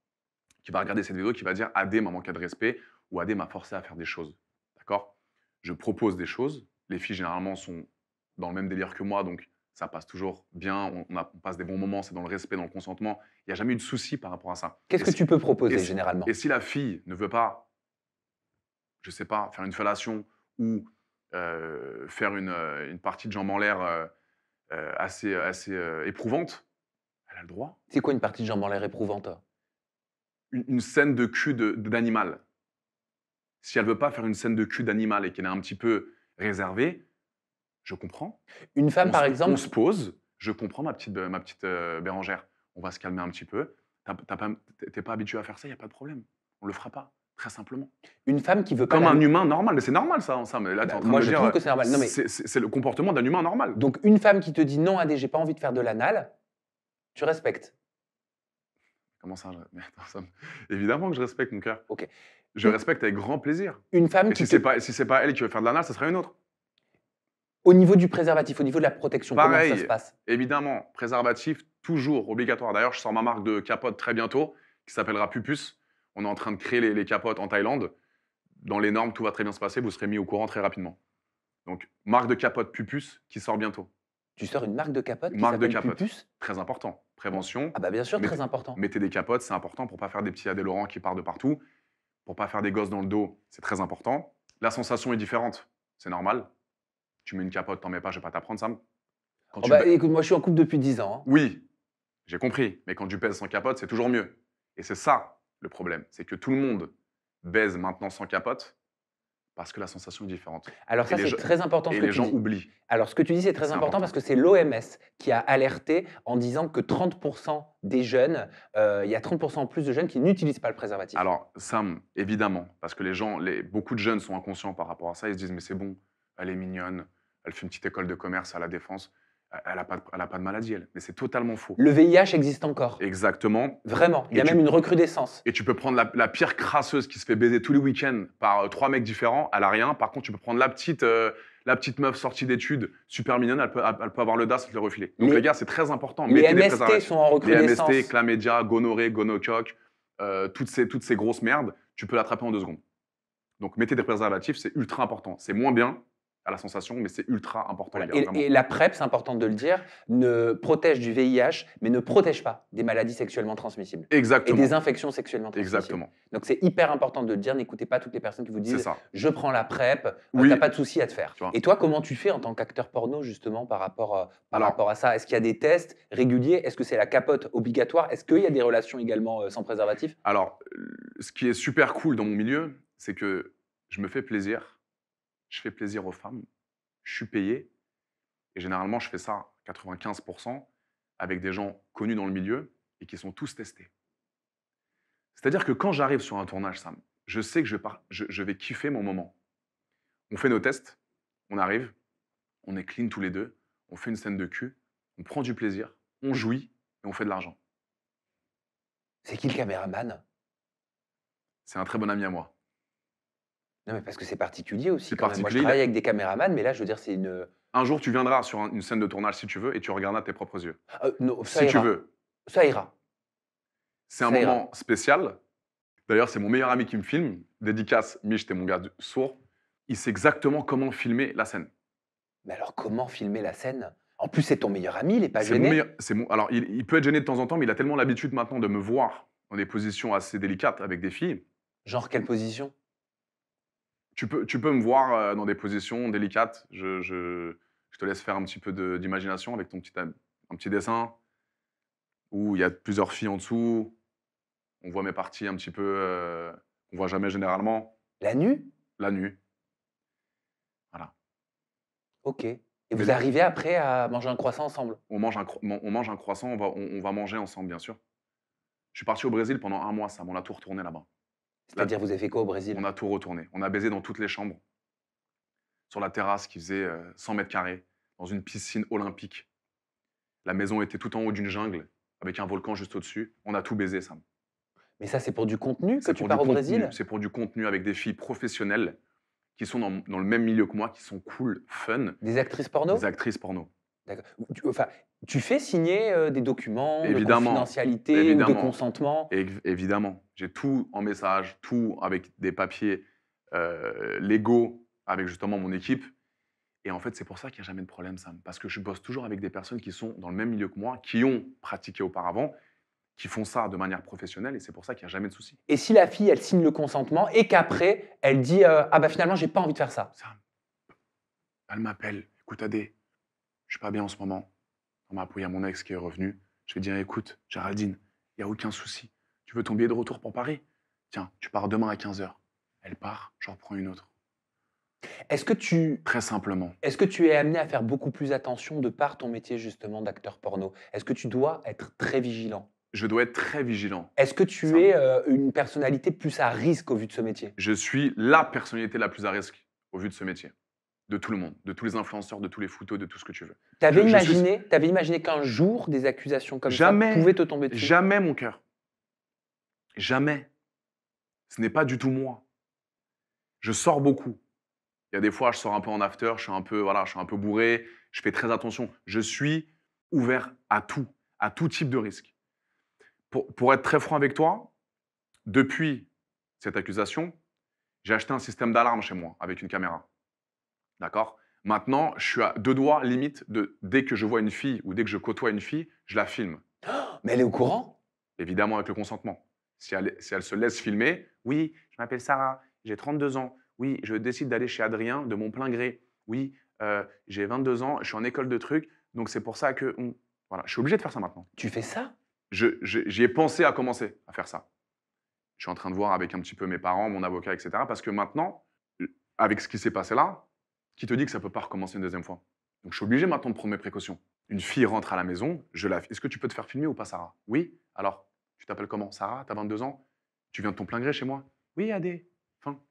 qui va regarder cette vidéo qui va dire Adé m'a manqué de respect ou Adé m'a forcé à faire des choses. D'accord? Je propose des choses. Les filles généralement sont dans le même délire que moi, donc ça passe toujours bien. On passe des bons moments, c'est dans le respect, dans le consentement. Il n'y a jamais eu de souci par rapport à ça. Qu'est-ce Et que si- tu peux proposer et si- généralement? Et si la fille ne veut pas, je sais pas, faire une fellation ou faire une partie de jambes en l'air assez éprouvante, Elle a le droit. C'est quoi une partie de jambe en l'air éprouvante? Une scène de cul d'animal. Si elle veut pas faire une scène de cul d'animal et qu'elle est un petit peu réservée, je comprends. Une femme, par On exemple, se pose, je comprends ma petite Bérangère. On va se calmer un petit peu. T'es pas habitué à faire ça, il n'y a pas de problème. On le fera pas, très simplement. une femme qui veut pas Comme la- un humain normal, mais c'est normal ça. Mais là, tu es en train moi, de me je dire, trouve que c'est normal. Non, mais c'est le comportement d'un humain normal. donc une femme qui te dit non, Adé, j'ai pas envie de faire de l'anal, tu respectes. Comment ça mais attends, évidemment que je respecte mon cœur. Ok. Je Une- respecte avec grand plaisir. Une femme Et qui si te... c'est pas elle qui veut faire de l'anal, ça serait une autre. Au niveau du préservatif, au niveau de la protection, comment ça Pareil, se passe? évidemment, préservatif, toujours obligatoire. D'ailleurs, je sors ma marque de capote très bientôt, qui s'appellera Pupus. On est en train de créer les capotes en Thaïlande. Dans les normes, tout va très bien se passer. Vous serez mis au courant très rapidement. Donc, marque de capote Pupus qui sort bientôt. Tu sors une marque de capote qui Marque de s'appelle capote. Pupus? Très important. Prévention. Ah bah bien sûr, Mettez- très important. Mettez des capotes, c'est important pour pas faire des petits adélorants qui partent de partout. Pour pas faire des gosses dans le dos, c'est très important. La sensation est différente. C'est normal. Tu mets une capote, t'en mets pas, je vais pas t'apprendre, Sam. Quand Oh tu bah, ba- écoute, moi je suis en couple depuis 10 ans. Hein. Oui, j'ai compris. Mais quand tu pèses sans capote, c'est toujours mieux. Et c'est ça le problème. C'est que tout le monde baise maintenant sans capote parce que la sensation est différente. Alors ça, Et les c'est gens- très important ce Et que les tu gens dis. oublient. Alors ce que tu dis, c'est très C'est important important. parce que c'est l'OMS qui a alerté en disant que 30% des jeunes, il y a 30% en plus de jeunes qui n'utilisent pas le préservatif. Alors, Sam, évidemment, parce que beaucoup de jeunes sont inconscients par rapport à ça. Ils se disent, mais c'est bon, elle est mignonne, elle fait une petite école de commerce à la Défense, elle n'a pas de maladie, elle. Mais c'est totalement faux. Le VIH existe encore. Exactement. Vraiment. Il y a Et même une recrudescence. Et tu peux prendre la pire crasseuse qui se fait baiser tous les week-ends par 3 mecs différents, elle a rien. Par contre, tu peux prendre la petite meuf sortie d'études, super mignonne, elle peut avoir le DAS et te le refiler. Donc les gars, c'est très important. Les Mettez des MST préservatifs. sont en Les recrudescence. MST, chlamydia, gonorrhée, gonocoque, toutes ces grosses merdes, tu peux l'attraper en 2 secondes. Donc mettez des préservatifs, c'est ultra important. C'est moins bien à la sensation, mais c'est ultra important. Voilà. Les gars, vraiment. Et la PrEP, c'est important de le dire, ne protège du VIH, mais ne protège pas des maladies sexuellement transmissibles. Et Exactement. des infections sexuellement transmissibles. Exactement. Donc c'est hyper important de le dire, n'écoutez pas toutes les personnes qui vous C'est disent ça. « je prends la PrEP, Oui. t'as pas de souci à te faire Tu vois. ». Et toi, comment tu fais en tant qu'acteur porno justement par rapport Alors- à ça? Est-ce qu'il y a des tests réguliers? Est-ce que c'est la capote obligatoire? Est-ce qu'il y a des relations également sans préservatif? Alors, ce qui est super cool dans mon milieu, c'est que je me fais plaisir, je fais plaisir aux femmes, je suis payé, et généralement, je fais ça 95% avec des gens connus dans le milieu et qui sont tous testés. C'est-à-dire que quand j'arrive sur un tournage, Sam, je sais que je vais kiffer mon moment. On fait nos tests, on arrive, on est clean tous les deux, on fait une scène de cul, on prend du plaisir, on jouit et on fait de l'argent. C'est qui le caméraman? C'est un très bon ami à moi. Non mais parce que c'est particulier aussi C'est quand même. Moi je particulier, travaille avec des caméramans, mais là je veux dire c'est une... Un jour, tu viendras sur une scène de tournage si tu veux et tu regarderas tes propres yeux. non, ça Si ira. tu veux. Ça ira. C'est un Ça ira. moment spécial. D'ailleurs, c'est mon meilleur ami qui me filme. Dédicace, Mich, t'es mon gars sourd. Il sait exactement comment filmer la scène. Mais alors comment filmer la scène? En plus c'est ton meilleur ami, il est pas C'est mon gêné. meilleur. Alors, il peut être gêné de temps en temps, mais il a tellement l'habitude maintenant de me voir dans des positions assez délicates avec des filles. Genre quelle position? Tu peux me voir dans des positions délicates. Je te laisse faire un petit peu d'imagination avec un petit dessin où il y a plusieurs filles en dessous. On voit mes parties un petit peu qu'on voit jamais généralement. La nuit? La nuit. Voilà. Ok. Et Mais vous là- arrivez après à manger un croissant ensemble? On mange un croissant, on va manger ensemble, bien sûr. Je suis parti au Brésil pendant 1 mois, ça. On a tout retourné là-bas. C'est-à-dire vous avez fait quoi au Brésil? On a tout retourné. On a baisé dans toutes les chambres. Sur la terrasse qui faisait 100 mètres carrés, dans une piscine olympique. La maison était tout en haut d'une jungle, avec un volcan juste au-dessus. On a tout baisé, Sam. Mais ça c'est pour du contenu que C'est tu pour pars du au contenu. Brésil? C'est pour du contenu avec des filles professionnelles qui sont dans le même milieu que moi, qui sont cool, fun, Des actrices porno? des actrices porno. D'accord. Enfin, tu fais signer des documents Évidemment. de confidentialité ou de Évidemment. consentement? Évidemment, j'ai tout en message, tout avec des papiers légaux avec justement mon équipe. Et en fait, c'est pour ça qu'il n'y a jamais de problème, Sam. Parce que je bosse toujours avec des personnes qui sont dans le même milieu que moi, qui ont pratiqué auparavant, qui font ça de manière professionnelle, et c'est pour ça qu'il n'y a jamais de souci. Et si la fille, elle signe le consentement et qu'après, elle dit ah bah finalement, j'ai pas envie de faire ça. Sam, elle m'appelle. Écoute, Adé, je suis pas bien en ce moment. On m'a appuyé à mon ex qui est revenu. Je vais dire, écoute, Géraldine, il n'y a aucun souci. Tu veux ton billet de retour pour Paris? Tiens, tu pars demain à 15 h. Elle part, j'en reprends une autre. Est-ce que tu Très simplement. est-ce que tu es amené à faire beaucoup plus attention de par ton métier justement d'acteur porno? Est-ce que tu dois être très vigilant? Je dois être très vigilant. Est-ce que tu Ça- es, une personnalité plus à risque au vu de ce métier? Je suis la personnalité la plus à risque au vu de ce métier. De tout le monde, de tous les influenceurs, de tous les photos, de tout ce que tu veux. Tu avais Je suis- imaginé qu'un jour des accusations comme Jamais. ça pouvaient te tomber dessus? Jamais, mon cœur. Jamais. Ce n'est pas du tout moi. Je sors beaucoup. Il y a des fois, je sors un peu en after, je suis un peu bourré, je fais très attention. Je suis ouvert à tout type de risque. Pour être très franc avec toi, depuis cette accusation, j'ai acheté un système d'alarme chez moi avec une caméra. D'accord? Maintenant, je suis à 2 doigts limite de dès que je vois une fille ou dès que je côtoie une fille, je la filme. Mais elle est au courant? Évidemment avec le consentement. Si elle se laisse filmer, oui, je m'appelle Sarah, j'ai 32 ans, oui, je décide d'aller chez Adrien de mon plein gré, oui, j'ai 22 ans, je suis en école de trucs, donc c'est pour ça que... Voilà, je suis obligé de faire ça maintenant. Tu fais ça? J'y ai pensé à commencer à faire ça. Je suis en train de voir avec un petit peu mes parents, mon avocat, etc. Parce que maintenant, avec ce qui s'est passé là, qui te dit que ça ne peut pas recommencer une deuxième fois? Donc je suis obligé maintenant de prendre mes précautions. Une fille rentre à la maison, est-ce que tu peux te faire filmer ou pas, Sarah? Oui. Alors, tu t'appelles comment? Sarah, tu as 22 ans? Tu viens de ton plein gré chez moi? Oui, Adé. Fin.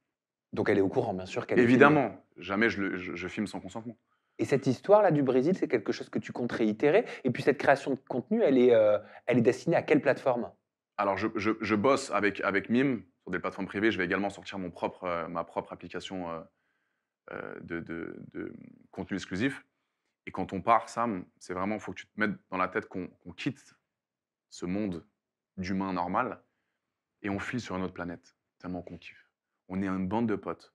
Donc elle est au courant, bien sûr qu'elle est filmée. Évidemment, jamais je filme sans consentement. Et cette histoire-là du Brésil, c'est quelque chose que tu comptes réitérer? Et puis cette création de contenu, elle est destinée à quelle plateforme? Alors, je bosse avec Mime sur des plateformes privées. Je vais également sortir ma propre application de contenu exclusif. Et quand on part, Sam, c'est vraiment, il faut que tu te mettes dans la tête qu'on quitte ce monde d'humains normal et on file sur une autre planète, tellement qu'on kiffe. On est une bande de potes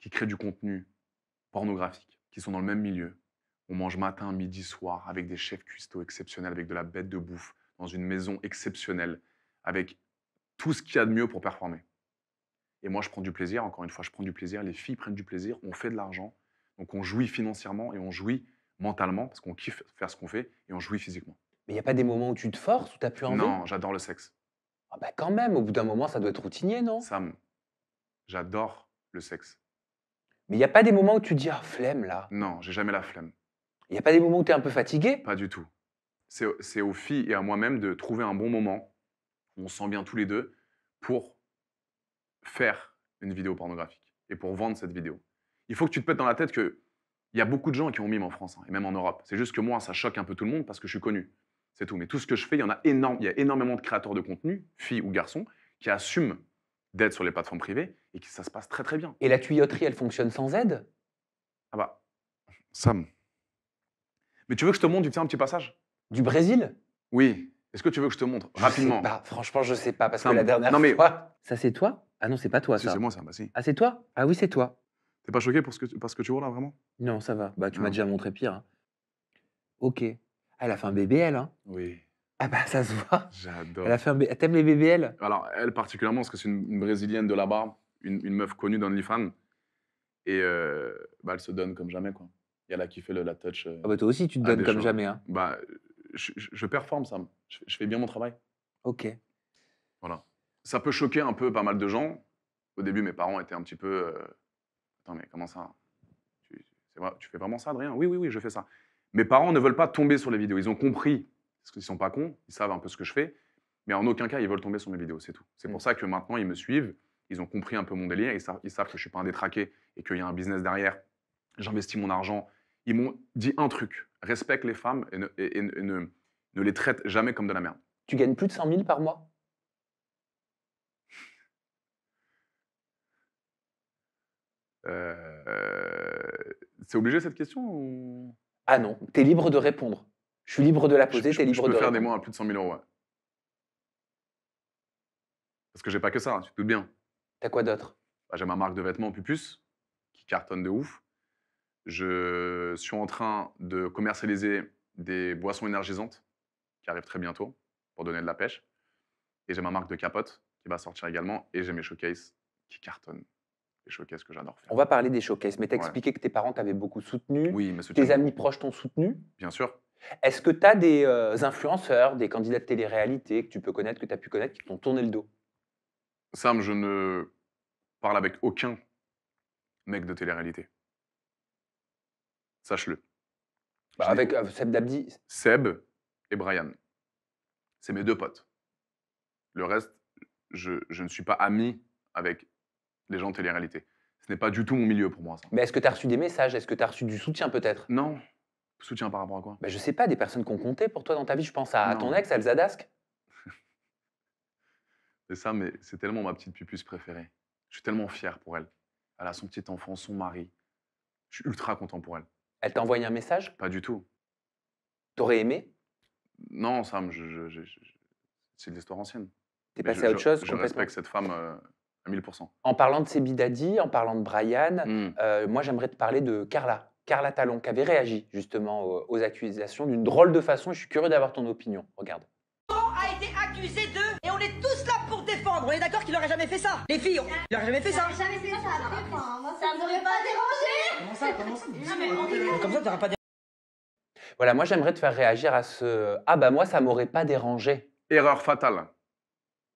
qui créent du contenu pornographique, qui sont dans le même milieu. On mange matin, midi, soir, avec des chefs cuistots exceptionnels, avec de la bête de bouffe, dans une maison exceptionnelle, avec tout ce qu'il y a de mieux pour performer. Et moi, je prends du plaisir, encore une fois, je prends du plaisir, les filles prennent du plaisir, on fait de l'argent, donc on jouit financièrement et on jouit mentalement, parce qu'on kiffe faire ce qu'on fait, et on jouit physiquement. Mais il n'y a pas des moments où tu te forces, où tu n'as plus envie? Non, j'adore le sexe. Ah bah quand même, au bout d'un moment, ça doit être routinier, non? Sam, j'adore le sexe. Mais il n'y a pas des moments où tu te dis: «Ah flemme là». Non, j'ai jamais la flemme. Il n'y a pas des moments où tu es un peu fatigué? Pas du tout. C'est aux filles et à moi-même de trouver un bon moment, où on se sent bien tous les deux, pour faire une vidéo pornographique et pour vendre cette vidéo. Il faut que tu te mettes dans la tête qu'il y a beaucoup de gens qui ont mime en France, hein, et même en Europe. C'est juste que moi, ça choque un peu tout le monde parce que je suis connu. C'est tout. Mais tout ce que je fais, il y a énormément de créateurs de contenu, filles ou garçons, qui assument d'être sur les plateformes privées et que ça se passe très très bien. Et la tuyauterie, elle fonctionne sans aide? Ah bah, Sam. Mais tu veux que je te montre, tu sais, un petit passage? Du Brésil? Oui. Est-ce que tu veux que je te montre rapidement? Je sais pas, franchement, je sais pas, parce que Sam, la dernière non, mais- fois... Ça, c'est toi? Ah non, c'est pas toi, Si, ça. c'est moi, ça. Bah si. Ah, c'est toi? Ah oui, c'est toi. T'es pas choqué parce que tu vois là, vraiment? Non, ça va. Bah, tu m'as Non. déjà montré pire, hein. OK. Elle a fait un BBL, hein? Oui. Ah bah, ça se voit. J'adore. Elle a fait un T'aimes les BBL? Alors, elle particulièrement, parce que c'est une Brésilienne de là-bas, une meuf connue d'OnlyFans. Et bah, elle se donne comme jamais, quoi. Et elle a kiffé la touch. Ah bah, toi aussi, tu te à donnes des comme choses. jamais, hein? Bah, je performe, Sam. Je fais bien mon travail. OK. Voilà. Ça peut choquer un peu pas mal de gens. Au début, mes parents étaient un petit peu... Attends, mais comment ça? Tu fais vraiment ça, Adrien? Oui, oui, oui, je fais ça. Mes parents ne veulent pas tomber sur les vidéos. Ils ont compris, parce qu'ils ne sont pas cons, ils savent un peu ce que je fais, mais en aucun cas, ils veulent tomber sur mes vidéos, c'est tout. C'est pour ça que maintenant, ils me suivent, ils ont compris un peu mon délire, ils savent que je ne suis pas un détraqué et qu'il y a un business derrière. J'investis mon argent. Ils m'ont dit un truc, respecte les femmes et ne les traite jamais comme de la merde. Tu gagnes plus de 100 000 par mois? C'est obligé cette question ou... Ah non, tu es libre de répondre. Je suis libre de la poser, tu es libre Je peux de faire des répondre. mois à plus de 100 000 euros, ouais. Parce que j'ai pas que ça, tu te doutes bien. T'as quoi d'autre? Bah, j'ai ma marque de vêtements Pupus, qui cartonne de ouf. Je suis en train de commercialiser des boissons énergisantes, qui arrivent très bientôt, pour donner de la pêche. Et j'ai ma marque de capote, qui va sortir également. Et j'ai mes showcases, qui cartonnent. Les showcases que j'adore faire. On va parler des showcases, mais t'as Ouais. expliqué que tes parents t'avaient beaucoup soutenu. Oui, mais Tes amis proches t'ont soutenu. bien sûr. Est-ce que tu as des influenceurs, des candidats de télé-réalité que tu peux connaître, que tu as pu connaître, qui t'ont tourné le dos? Sam, je ne parle avec aucun mec de télé-réalité. Sache-le. Bah, Je n'ai avec Seb Dabdi, Seb et Brian. C'est mes 2 potes. Le reste, je ne suis pas ami avec les gens de télé-réalité. Ce n'est pas du tout mon milieu pour moi, ça. mais est-ce que tu as reçu des messages? Est-ce que tu as reçu du soutien peut-être? Non. Soutien par rapport à quoi? Bah, je sais pas, des personnes qui ont compté pour toi dans ta vie. Je pense à ton Non. ex, Elsa Dask. C'est ça, mais c'est tellement ma petite pupusse préférée. Je suis tellement fier pour elle. Elle a son petit enfant, son mari. Je suis ultra content pour elle. Elle t'a envoyé un message? Pas du tout. T'aurais aimé? Non, Sam, c'est de l'histoire ancienne. T'es Mais passé à autre chose je complètement? respecte cette femme à 1000%. En parlant de Sebi Dadi, en parlant de Brian, Hmm. moi j'aimerais te parler de Carla Talon, qui avait réagi justement aux accusations d'une drôle de façon. Je suis curieux d'avoir ton opinion. Regarde. A été accusé de... Et on est tous là pour défendre. On est d'accord qu'il aurait jamais fait ça. Les filles, il aurait jamais fait ça. Jamais fait ça, ça m'aurait pas dérangé. Comment ça Non mais comme ça, t'auras pas... Voilà, moi j'aimerais te faire réagir à ce « Ah bah moi ça m'aurait pas dérangé Erreur fatale. ».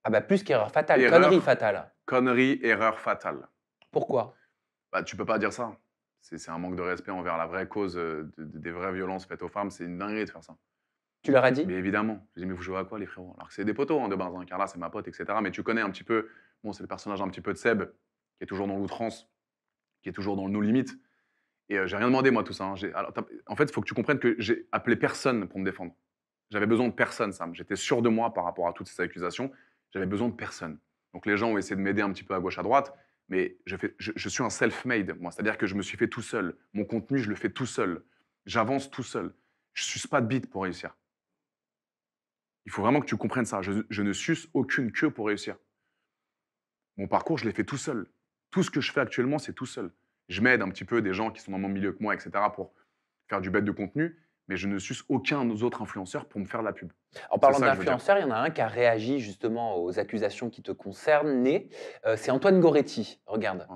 Ah bah plus qu'erreur fatale, Erreur. connerie fatale. Connerie, erreur fatale. Pourquoi? Bah, tu peux pas dire ça. C'est un manque de respect envers la vraie cause des vraies violences faites aux femmes. C'est une dinguerie de faire ça. Tu leur as dit? Mais évidemment. J'ai dit, mais vous jouez à quoi, les frérots? Alors que c'est des potos hein, de base. Hein. Carla, c'est ma pote, etc. Mais tu connais un petit peu. Bon, c'est le personnage un petit peu de Seb, qui est toujours dans l'outrance, qui est toujours dans nos limites. Et j'ai rien demandé, moi, tout ça. Hein. Alors, en fait, il faut que tu comprennes que j'ai appelé personne pour me défendre. J'avais besoin de personne, Sam. J'étais sûr de moi par rapport à toutes ces accusations. J'avais besoin de personne. Donc les gens ont essayé de m'aider un petit peu à gauche, à droite. Mais je suis un self-made, moi. C'est-à-dire que je me suis fait tout seul. Mon contenu, je le fais tout seul. J'avance tout seul. Je ne suce pas de bite pour réussir. Il faut vraiment que tu comprennes ça. Je ne suce aucune queue pour réussir. Mon parcours, je l'ai fait tout seul. Tout ce que je fais actuellement, c'est tout seul. Je m'aide un petit peu des gens qui sont dans mon milieu que moi, etc., pour faire du bête de contenu, mais je ne suce aucun autre influenceur pour me faire de la pub. En parlant ça que je veux dire. d'influenceurs, il y en a un qui a réagi justement aux accusations qui te concernent. C'est Antoine Goretti. Regarde.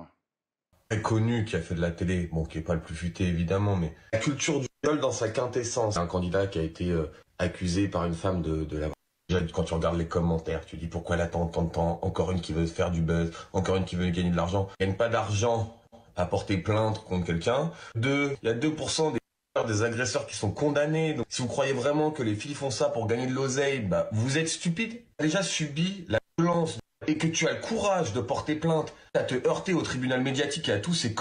Très connu, qui a fait de la télé, bon, qui est pas le plus futé évidemment, mais la culture du viol dans sa quintessence. Un candidat qui a été accusé par une femme de la... Déjà, quand tu regardes les commentaires, tu dis pourquoi elle attend tant de temps, encore une qui veut faire du buzz, encore une qui veut gagner de l'argent. Elle gagne pas d'argent à porter plainte contre quelqu'un. Il y a 2% des agresseurs qui sont condamnés. Donc, si vous croyez vraiment que les filles font ça pour gagner de l'oseille, bah, vous êtes stupide. Tu as déjà subi la violence et que tu as le courage de porter plainte, à te heurter au tribunal médiatique et à tous ces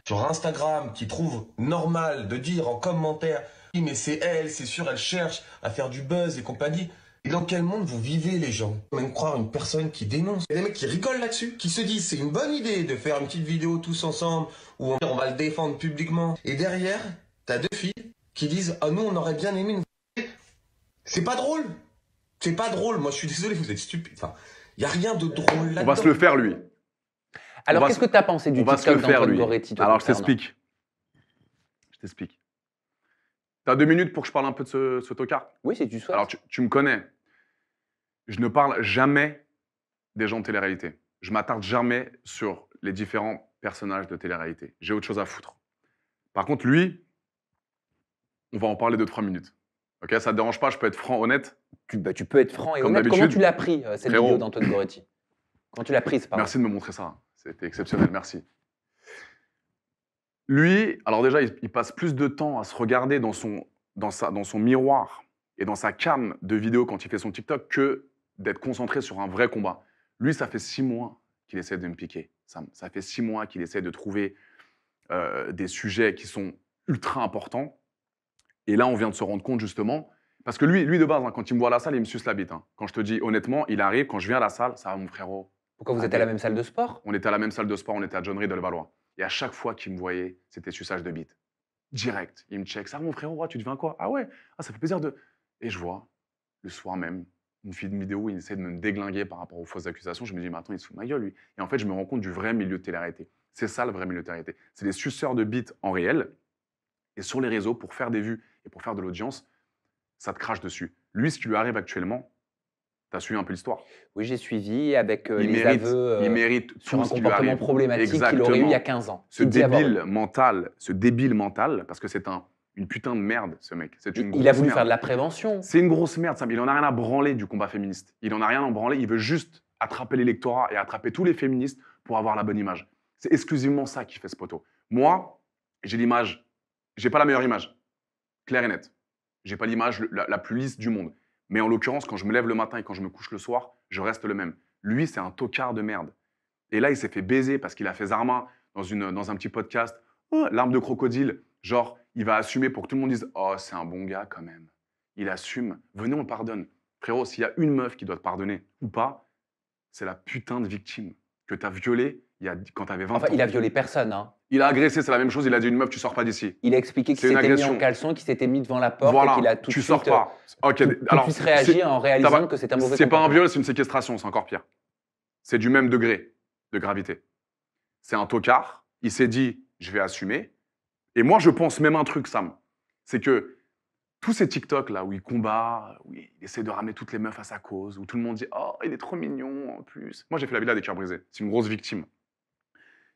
sur Instagram qui trouvent normal de dire en commentaire « Oui, mais c'est elle, c'est sûr, elle cherche à faire du buzz et compagnie ». Et dans quel monde vous vivez, les gens? Même croire une personne qui dénonce. Il y a des mecs qui rigolent là-dessus, qui se disent c'est une bonne idée de faire une petite vidéo tous ensemble où on va le défendre publiquement. Et derrière, t'as 2 filles qui disent « Ah, nous, on aurait bien aimé une... » C'est pas drôle. C'est pas drôle. Moi, je suis désolé, vous êtes stupides. Enfin, il n'y a rien de drôle là-dedans. On va se le faire, lui. Alors, qu'est-ce que tu as pensé du On va se le TikTok faire, d'Antoine lui. Goretti te Alors, je concernant? t'explique. Tu as 2 minutes pour que je parle un peu de ce tocard? Oui, si tu souhaites. Alors, tu me connais. Je ne parle jamais des gens de télé-réalité. Je m'attarde jamais sur les différents personnages de télé-réalité. J'ai autre chose à foutre. Par contre, lui, on va en parler 2-3 minutes. Ok, ça te dérange pas, je peux être franc, honnête? Tu peux être franc et Comme honnête. Comment d'habitude. tu l'as pris, cette Frérot. vidéo d'Antoine Goretti? Comment tu l'as prise, pardon? Merci de me montrer ça. C'était exceptionnel, merci. Lui, alors déjà, il passe plus de temps à se regarder dans son miroir et dans sa cam de vidéo quand il fait son TikTok que d'être concentré sur un vrai combat. Lui, ça fait 6 mois qu'il essaie de me piquer. Ça fait 6 mois qu'il essaie de trouver des sujets qui sont ultra importants. Et là, on vient de se rendre compte justement, parce que lui de base, hein, quand il me voit à la salle, il me suce la bite. Hein. Quand je te dis honnêtement, il arrive, quand je viens à la salle, ça va mon frérot. Pourquoi vous êtes à la même salle de sport? On était à la même salle de sport, on était à John Reed de Levallois. Et à chaque fois qu'il me voyait, c'était suçage de bite. Direct, il me check. Ça va mon frérot, tu deviens quoi? Ah ouais, ah, ça fait plaisir de... Et je vois, le soir même, une fille de vidéo, il essaie de me déglinguer par rapport aux fausses accusations. Je me dis, mais attends, il se fout de ma gueule, lui. Et en fait, je me rends compte du vrai milieu de télé-réalité. C'est ça, le vrai milieu de télé-réalité. C'est des suceurs de bite en réel. Et sur les réseaux, pour faire des vues et pour faire de l'audience, ça te crache dessus. Lui, ce qui lui arrive actuellement, tu as suivi un peu l'histoire. Oui, j'ai suivi avec Il les mérite, aveux il mérite sur tout un ce qui lui comportement arrive. problématique qu'il aurait eu il y a 15 ans. Ce Qui dit avoir eu. débile mental, parce que c'est un une putain de merde, ce mec. C'est une Il a grosse voulu merde. faire de la prévention. C'est une grosse merde, Sam. Il en a rien à branler du combat féministe. Il en a rien à branler. Il veut juste attraper l'électorat et attraper tous les féministes pour avoir la bonne image. C'est exclusivement ça qui fait ce poteau. Moi, j'ai l'image. J'ai pas la meilleure image. Claire et nette. J'ai pas l'image la plus lisse du monde. Mais en l'occurrence, quand je me lève le matin et quand je me couche le soir, je reste le même. Lui, c'est un tocard de merde. Et là, il s'est fait baiser parce qu'il a fait Zarma dans un petit podcast. Oh, l'arme de crocodile. Genre, il va assumer pour que tout le monde dise « Oh, c'est un bon gars quand même. » Il assume. Venez, on le pardonne. Frérot, s'il y a une meuf qui doit te pardonner ou pas, c'est la putain de victime que t'as violée quand t'avais 20 Enfin, ans. il a violé personne. Hein. Il a agressé, c'est la même chose. Il a dit « Une meuf, tu sors pas d'ici. Il a expliqué qu'il C'est une s'était mis agression. en caleçon, qu'il s'était mis devant la » porte et Voilà, qu'il a tout de tu suite, sors pas. Ok, tout de suite réagi en réalisant que c'était un mauvais C'est pas un comportement. viol, c'est une séquestration, c'est encore pire. C'est du même degré de gravité. C'est un tocard, il s'est dit « Je vais assumer ». Et moi, je pense même un truc, Sam. C'est que tous ces TikTok là où il combat, où il essaie de ramener toutes les meufs à sa cause, où tout le monde dit « Oh, il est trop mignon en plus ». Moi, j'ai fait la villa des cœurs brisés. C'est une grosse victime.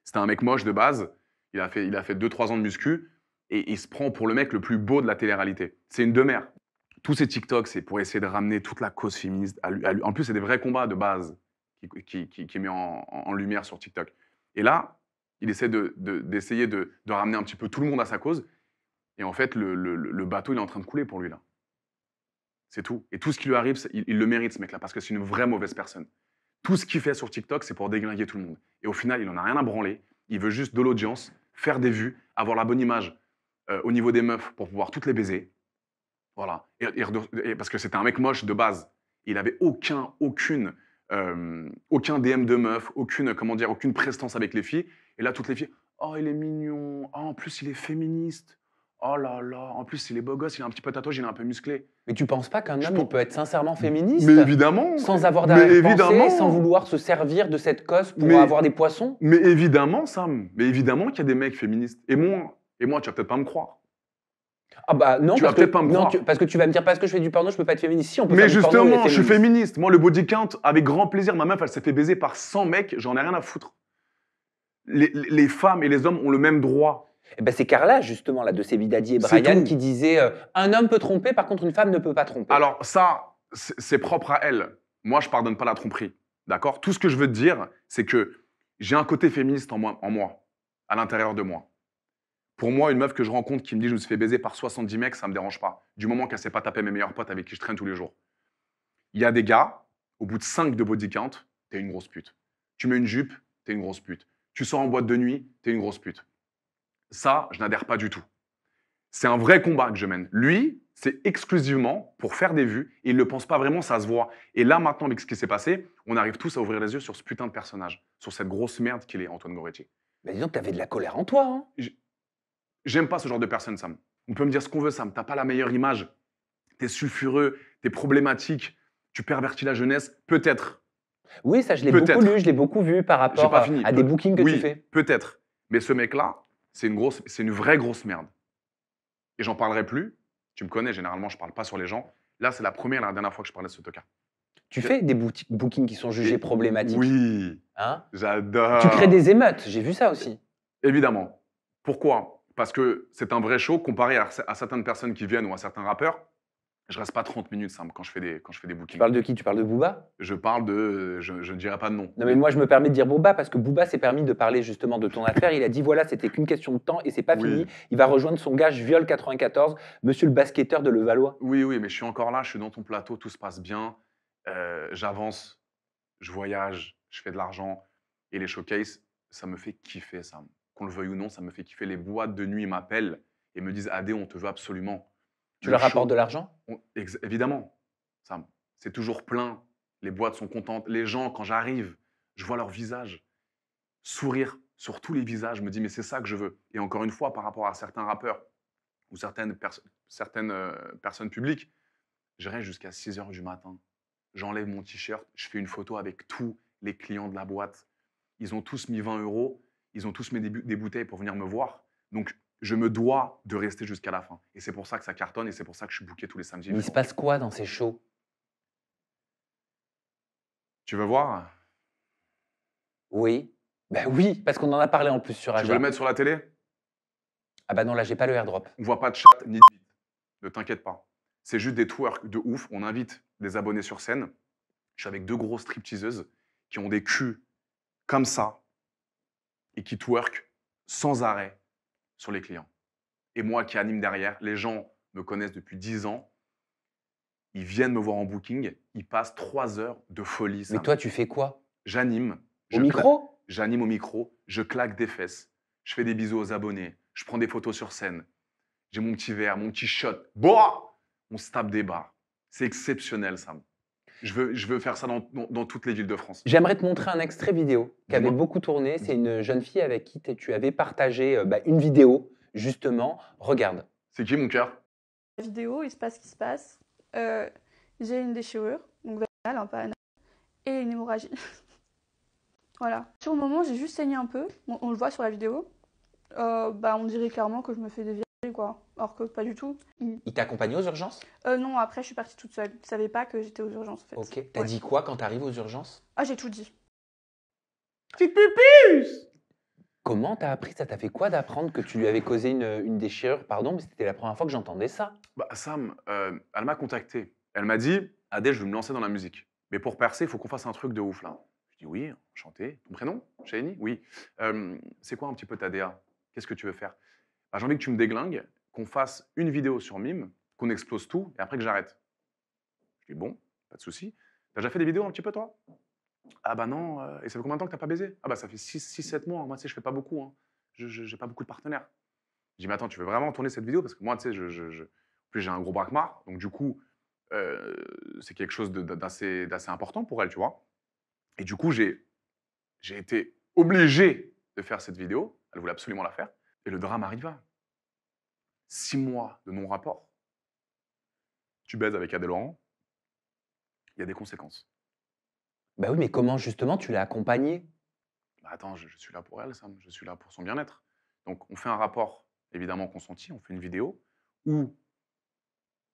C'était un mec moche de base. Il a fait 2-3 ans de muscu et il se prend pour le mec le plus beau de la télé-réalité. C'est une demeure. Tous ces TikTok, c'est pour essayer de ramener toute la cause féministe à lui. En plus, c'est des vrais combats de base qui met en lumière sur TikTok. Et là, il essaie d'essayer de ramener un petit peu tout le monde à sa cause. Et en fait, le bateau, il est en train de couler pour lui, là. C'est tout. Et tout ce qui lui arrive, il le mérite, ce mec-là, parce que c'est une vraie mauvaise personne. Tout ce qu'il fait sur TikTok, c'est pour déglinguer tout le monde. Et au final, il n'en a rien à branler. Il veut juste de l'audience, faire des vues, avoir la bonne image au niveau des meufs pour pouvoir toutes les baiser. Voilà. Et parce que c'était un mec moche de base. Il n'avait aucun DM de meuf, aucune prestance avec les filles. Et là, toutes les filles, oh, il est mignon. Oh, en plus, il est féministe. Oh là là. En plus, il est beau gosse, il a un petit peu de tatouage, il est un peu musclé. Mais tu penses pas qu'un Je homme pense- il peut être sincèrement féministe Mais évidemment. sans avoir Mais d'arrière-pensée, évidemment. sans vouloir se servir de cette cause pour Mais- avoir des poissons? Mais évidemment, Sam. Mais évidemment qu'il y a des mecs féministes. Et moi, tu vas peut-être pas me croire. Ah bah non, Tu vas parce que, peut-être pas me non, croire. parce que tu vas me dire parce que je fais du porno, je peux pas être féministe. Si, on peut Mais faire du porno et justement, être je suis féministe. féministe. Moi, le body count, avec grand plaisir, ma meuf, elle s'est fait baiser par 100 mecs, j'en ai rien à foutre. Les femmes et les hommes ont le même droit. Eh ben, c'est Carla, justement, là, de Sebidadi et C'est Brian, tout. qui disait un homme peut tromper, par contre, une femme ne peut pas tromper. Alors ça, c'est propre à elle. Moi, je pardonne pas la tromperie. D'accord? Tout ce que je veux te dire, c'est que j'ai un côté féministe en moi, à l'intérieur de moi. Pour moi, une meuf que je rencontre qui me dit je me suis fait baiser par 70 mecs, ça me dérange pas. Du moment qu'elle sait pas taper mes meilleurs potes avec qui je traîne tous les jours. Il y a des gars, au bout de 5 de body count, t'es une grosse pute. Tu mets une jupe, t'es une grosse pute. Tu sors en boîte de nuit, t'es une grosse pute. Ça, je n'adhère pas du tout. C'est un vrai combat que je mène. Lui, c'est exclusivement pour faire des vues. Et il ne le pense pas vraiment, ça se voit. Et là, maintenant, avec ce qui s'est passé, on arrive tous à ouvrir les yeux sur ce putain de personnage, sur cette grosse merde qu'il est, Antoine Goretti. Mais disons que t'avais de la colère en toi. Hein. J'aime pas ce genre de personne, Sam. On peut me dire ce qu'on veut, Sam. T'as pas la meilleure image. T'es sulfureux, t'es problématique, tu pervertis la jeunesse. Peut-être. Oui, ça, je l'ai Peut-être. beaucoup lu, je l'ai beaucoup vu par J'ai rapport pas fini. à des bookings que oui, tu fais. peut-être. Mais ce mec-là, c'est une vraie grosse merde. Et j'en parlerai plus. Tu me connais, généralement, je parle pas sur les gens. Là, c'est la première et la dernière fois que je parlais de ce tocard. Tu fais des bookings qui sont jugés problématiques. Oui, Hein j'adore. Tu crées des émeutes, j'ai vu ça aussi. Évidemment. Pourquoi? Parce que c'est un vrai show comparé à certaines personnes qui viennent ou à certains rappeurs. Je reste pas 30 minutes, Sam, quand je fais des Tu bookings. parles de qui? Tu parles de Booba? Je parle de... Je ne dirai pas de nom. Non, mais moi, je me permets de dire Booba parce que Booba s'est permis de parler justement de ton affaire. Il a dit voilà, c'était qu'une question de temps et c'est pas Oui. fini. Il va rejoindre son gage Viol 94, monsieur le basketteur de Levallois. Oui, oui, mais je suis encore là, je suis dans ton plateau, tout se passe bien. J'avance, je voyage, je fais de l'argent. Et les showcases, ça me fait kiffer, Sam. Qu'on le veuille ou non, ça me fait kiffer. Les boîtes de nuit m'appellent et me disent Adé, on te veut absolument. Tu Le leur show- rapportes de l'argent? Évidemment, Sam. C'est toujours plein. Les boîtes sont contentes. Les gens, quand j'arrive, je vois leur visage. Sourire sur tous les visages. Je me dis, mais c'est ça que je veux. Et encore une fois, par rapport à certains rappeurs ou certaines personnes publiques, je reste jusqu'à 6 h du matin. J'enlève mon t-shirt. Je fais une photo avec tous les clients de la boîte. Ils ont tous mis 20 €. Ils ont tous mis des bouteilles pour venir me voir. Donc, je me dois de rester jusqu'à la fin. Et c'est pour ça que ça cartonne et c'est pour ça que je suis booké tous les samedis. Mais il se passe quoi dans ces shows? Tu veux voir? Oui. Ben oui, parce qu'on en a parlé en plus sur Tu veux Aja. le mettre sur la télé? Ah bah non, là, j'ai pas le airdrop. On voit pas de chat ni de bite. Ne t'inquiète pas. C'est juste des twerks de ouf. On invite des abonnés sur scène. Je suis avec 2 grosses stripteaseuses qui ont des culs comme ça et qui twerkent sans arrêt sur les clients. Et moi qui anime derrière, les gens me connaissent depuis 10 ans. Ils viennent me voir en booking. Ils passent 3 heures de folie. Mais Sam. toi, tu fais quoi? J'anime. Au micro? J'anime au micro. Je claque des fesses. Je fais des bisous aux abonnés. Je prends des photos sur scène. J'ai mon petit verre, mon petit shot. Boah! On se tape des barres. C'est exceptionnel, Sam. Je veux faire ça dans toutes les villes de France. J'aimerais te montrer un extrait vidéo qui avait Dis-moi. beaucoup tourné. C'est une jeune fille avec qui tu avais partagé une vidéo, justement. Regarde. C'est qui, mon cœur? La vidéo, il se passe ce qui se passe. J'ai une déchirure, donc vaginale, pas anale, et une hémorragie. Voilà. Sur le moment, j'ai juste saigné un peu. On le voit sur la vidéo. On dirait clairement que je me fais dévirer, quoi. Alors que pas du tout. Il t'a accompagné aux urgences? Non, après, je suis partie toute seule. Je savais pas que j'étais aux urgences, en fait. Ok. T'as Ouais. dit quoi quand t'arrives aux urgences? Ah, j'ai tout dit. Petite pupuce! Comment t'as appris ça? T'as fait quoi d'apprendre que tu lui avais causé une déchirure? Pardon, mais c'était la première fois que j'entendais ça. Bah, Sam, elle m'a contacté. Elle m'a dit, Adèle, je veux me lancer dans la musique. Mais pour percer, il faut qu'on fasse un truc de ouf, là. Je dis, oui, chanter. Ton prénom? Shaini? Oui. C'est quoi un petit peu ta DA? Qu'est-ce que tu veux faire? Bah, j'ai envie que tu me déglingues, qu'on fasse une vidéo sur Mime, qu'on explose tout, et après que j'arrête. Je dis, bon, pas de souci. T'as déjà fait des vidéos un petit peu, toi? Ah bah non, et ça fait combien de temps que t'as pas baisé? Ah bah ça fait 6-7 mois, moi tu sais, je fais pas beaucoup, hein. J'ai pas beaucoup de partenaires. Je dis, mais attends, tu veux vraiment tourner cette vidéo? Parce que moi, tu sais, en plus j'ai un gros braquemar, donc du coup, c'est quelque chose d'assez important pour elle, tu vois. Et du coup, j'ai été obligé de faire cette vidéo, elle voulait absolument la faire, et le drame arriva. 6 mois de non-rapport, tu baises avec Adèle Laurent, il y a des conséquences. Bah oui, mais comment justement tu l'as accompagnée? Bah attends, je suis là pour elle, Sam, je suis là pour son bien-être. Donc on fait un rapport, évidemment consenti, on fait une vidéo où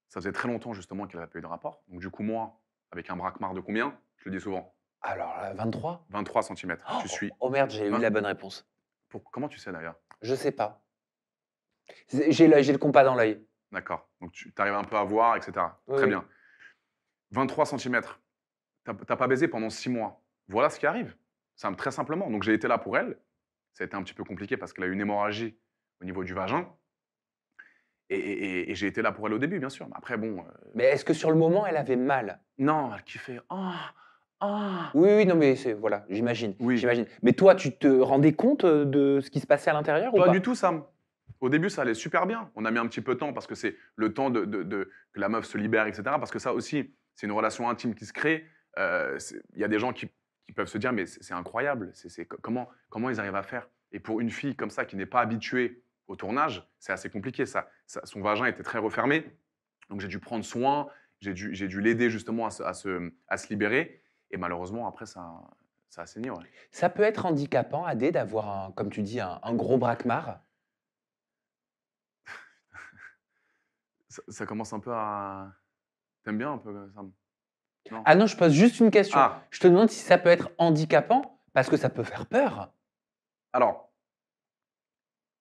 ça faisait très longtemps justement qu'elle n'avait pas eu de rapport. Donc du coup, moi, avec un braquemar de combien? Je le dis souvent, Alors, 23? 23 cm. Oh, Tu suis. oh merde, j'ai eu Hein? la bonne réponse. Comment tu sais d'ailleurs? Je sais pas. J'ai le compas dans l'œil. D'accord. Donc tu arrives un peu à voir, etc. Oui, Très oui. bien. 23 cm. T'as pas baisé pendant 6 mois. Voilà ce qui arrive. Sam, très simplement. Donc j'ai été là pour elle. Ça a été un petit peu compliqué parce qu'elle a eu une hémorragie au niveau du vagin. Et j'ai été là pour elle au début, bien sûr. Mais après, bon. Mais est-ce que sur le moment, elle avait mal? Non, elle kiffait. Oui, oui, non, mais voilà, j'imagine. Oui. J'imagine. Mais toi, tu te rendais compte de ce qui se passait à l'intérieur ou Pas pas? du tout, Sam. Au début, ça allait super bien. On a mis un petit peu de temps parce que c'est le temps que la meuf se libère, etc. Parce que ça aussi, c'est une relation intime qui se crée. Il y a des gens qui peuvent se dire, mais c'est incroyable. Comment ils arrivent à faire? Et pour une fille comme ça qui n'est pas habituée au tournage, c'est assez compliqué. Son vagin était très refermé. Donc j'ai dû prendre soin. J'ai dû l'aider justement à se libérer. Et malheureusement, après, ça a saigné. Ouais. Ça peut être handicapant, Adé, d'avoir, comme tu dis, un gros braquemar? Ça commence un peu à. T'aimes bien un peu, Sam? Non. Ah non, je pose juste une question. Ah. Je te demande si ça peut être handicapant, parce que ça peut faire peur. Alors,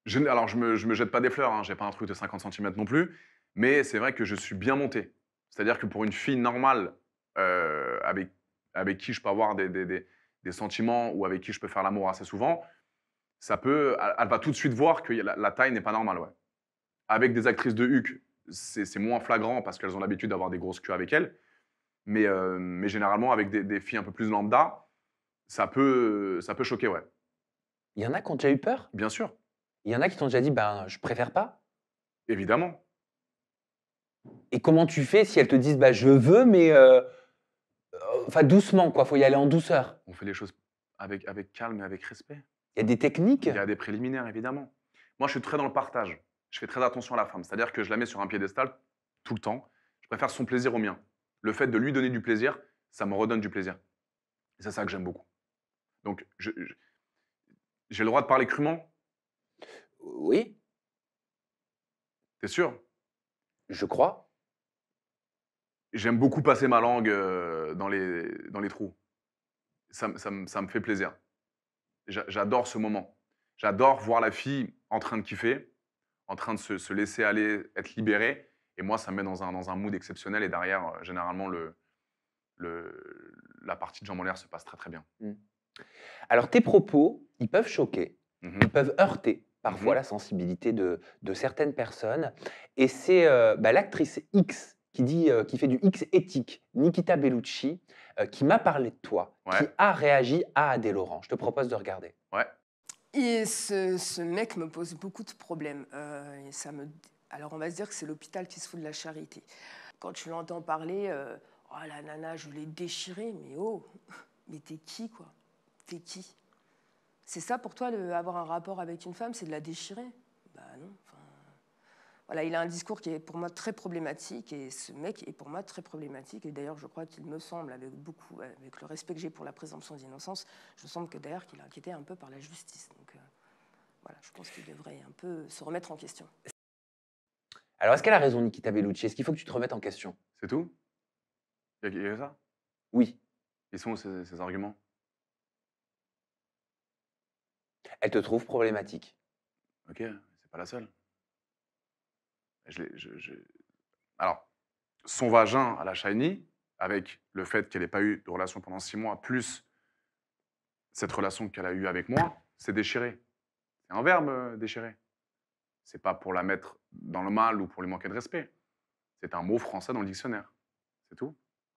je me jette pas des fleurs, hein, j'ai pas un truc de 50 cm non plus, mais c'est vrai que je suis bien monté. C'est-à-dire que pour une fille normale, avec qui je peux avoir des sentiments ou avec qui je peux faire l'amour assez souvent, elle va tout de suite voir que la taille n'est pas normale. Ouais. Avec des actrices de HUC, c'est moins flagrant parce qu'elles ont l'habitude d'avoir des grosses queues avec elles, mais généralement avec des filles un peu plus lambda, ça peut choquer, ouais. Il y en a qui ont déjà eu peur? Bien sûr, Il y en a qui t'ont déjà dit, ben, je préfère pas? évidemment. Et comment tu fais si elles te disent, bah, je veux, mais enfin, doucement, quoi, faut y aller en douceur? On fait les choses avec calme et avec respect. Il y a des techniques? Il y a des préliminaires, évidemment. Moi, je suis très dans le partage. Je fais très attention à la femme. C'est-à-dire que je la mets sur un piédestal tout le temps. Je préfère son plaisir au mien. Le fait de lui donner du plaisir, ça me redonne du plaisir. Et c'est ça que j'aime beaucoup. Donc, j'ai le droit de parler crûment? Oui, T'es sûr? je crois. J'aime beaucoup passer ma langue dans les trous. Ça me fait plaisir. J'adore ce moment. J'adore voir la fille en train de kiffer, en train de se laisser aller, être libéré. Et moi, ça me met dans un mood exceptionnel. Et derrière, généralement, la partie de jambes en l'air se passe très, très bien. Alors, tes propos, ils peuvent choquer, Mhm. ils peuvent heurter parfois Mhm. la sensibilité de certaines personnes. Et c'est l'actrice X qui fait du X éthique, Nikita Bellucci, qui m'a parlé de toi, qui Ouais. a réagi à Adèle Laurent. Je te propose de regarder. Ouais. Et ce mec me pose beaucoup de problèmes. Et alors on va se dire que c'est l'hôpital qui se fout de la charité. Quand tu l'entends parler, oh la nana, je l'ai déchirée, mais oh, mais t'es qui quoi? T'es qui? C'est ça pour toi, avoir un rapport avec une femme, c'est de la déchirer? Bah non. Voilà, il a un discours qui est pour moi très problématique et ce mec est pour moi très problématique. Et d'ailleurs, je crois qu'il me semble, avec le respect que j'ai pour la présomption d'innocence, je semble que d'ailleurs qu'il est inquiété un peu par la justice. Donc voilà, je pense qu'il devrait un peu se remettre en question. Alors, est-ce qu'elle a raison, Nikita Bellucci? Est-ce qu'il faut que tu te remettes en question? C'est tout? Il y a que ça? Oui. Ils sont où ces arguments? Elle te trouve problématique. Ok, c'est pas la seule. Alors, son vagin à la Shiny, avec le fait qu'elle n'ait pas eu de relation pendant 6 mois, plus cette relation qu'elle a eue avec moi, c'est déchiré. C'est un verbe, déchirer. C'est pas pour la mettre dans le mal ou pour lui manquer de respect. C'est un mot français dans le dictionnaire. C'est tout.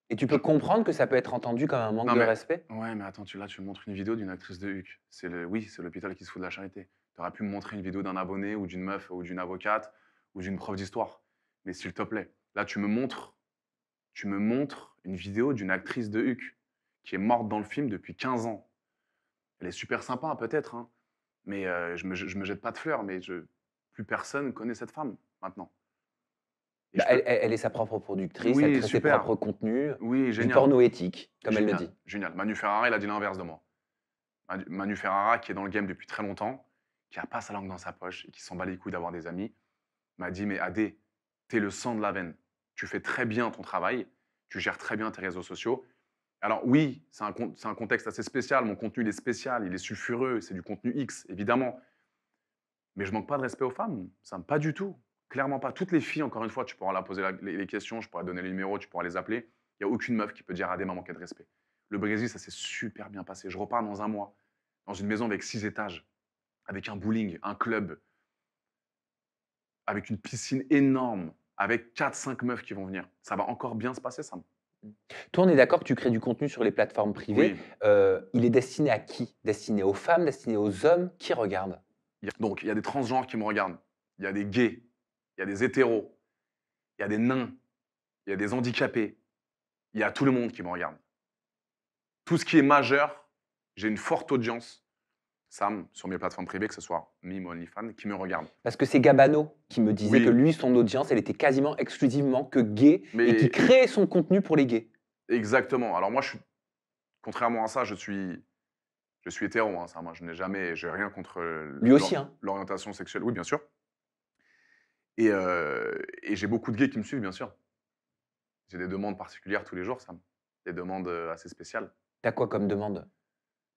Et tu peux comprendre que ça peut être entendu comme un manque Non, de mais- respect? Ouais, mais attends, tu me montres une vidéo d'une actrice de HUC. Oui, c'est l'hôpital qui se fout de la charité. Tu aurais pu me montrer une vidéo d'un abonné ou d'une meuf ou d'une avocate ou d'une prof d'histoire. Mais s'il te plaît, là, tu me montres une vidéo d'une actrice de HUC qui est morte dans le film depuis 15 ans. Elle est super sympa, peut-être, hein, mais je me jette pas de fleurs, mais plus personne connaît cette femme maintenant. Et Bah, je peux- elle est sa propre productrice, Oui, elle crée ses super. propres contenus, Oui, du génial. porno éthique, comme elle le Génial, dit. génial. Manu Ferrara, il a dit l'inverse de moi. Manu Ferrara, qui est dans le game depuis très longtemps, qui n'a pas sa langue dans sa poche et qui s'en bat les couilles d'avoir des amis, m'a dit, mais Adé, t'es le sang de la veine. Tu fais très bien ton travail, tu gères très bien tes réseaux sociaux. Alors oui, c'est un contexte assez spécial, mon contenu il est spécial, il est sulfureux, c'est du contenu X, évidemment. Mais je manque pas de respect aux femmes, ça pas du tout. Clairement pas. Toutes les filles, encore une fois, tu pourras leur poser les questions, je pourrais donner les numéros, tu pourras les appeler. Il n'y a aucune meuf qui peut dire Adé m'a manqué de respect. Le Brésil, ça s'est super bien passé. Je repars dans un mois, dans une maison avec 6 étages, avec un bowling, un club, avec une piscine énorme, avec 4-5 meufs qui vont venir. Ça va encore bien se passer, ça. Toi, on est d'accord que tu crées du contenu sur les plateformes privées. Oui. Il est destiné à qui? Destiné aux femmes, destiné aux hommes? Qui regarde? Donc, il y a des transgenres qui me regardent. Il y a des gays, il y a des hétéros, il y a des nains, il y a des handicapés. Il y a tout le monde qui me regarde. Tout ce qui est majeur, j'ai une forte audience, Sam, sur mes plateformes privées, que ce soit Mime ou OnlyFans, qui me regarde. Parce que c'est Gabano qui me disait Oui. que lui, son audience, elle était quasiment exclusivement que gay Mais- et qui créait son contenu pour les gays. Exactement. Alors moi, contrairement à ça, je suis hétéro. Hein, ça, moi, j'ai rien contre Lui aussi, hein. l'orientation sexuelle. Oui, bien sûr. Et j'ai beaucoup de gays qui me suivent, bien sûr. J'ai des demandes particulières tous les jours, Sam. Des demandes assez spéciales. T'as quoi comme demande?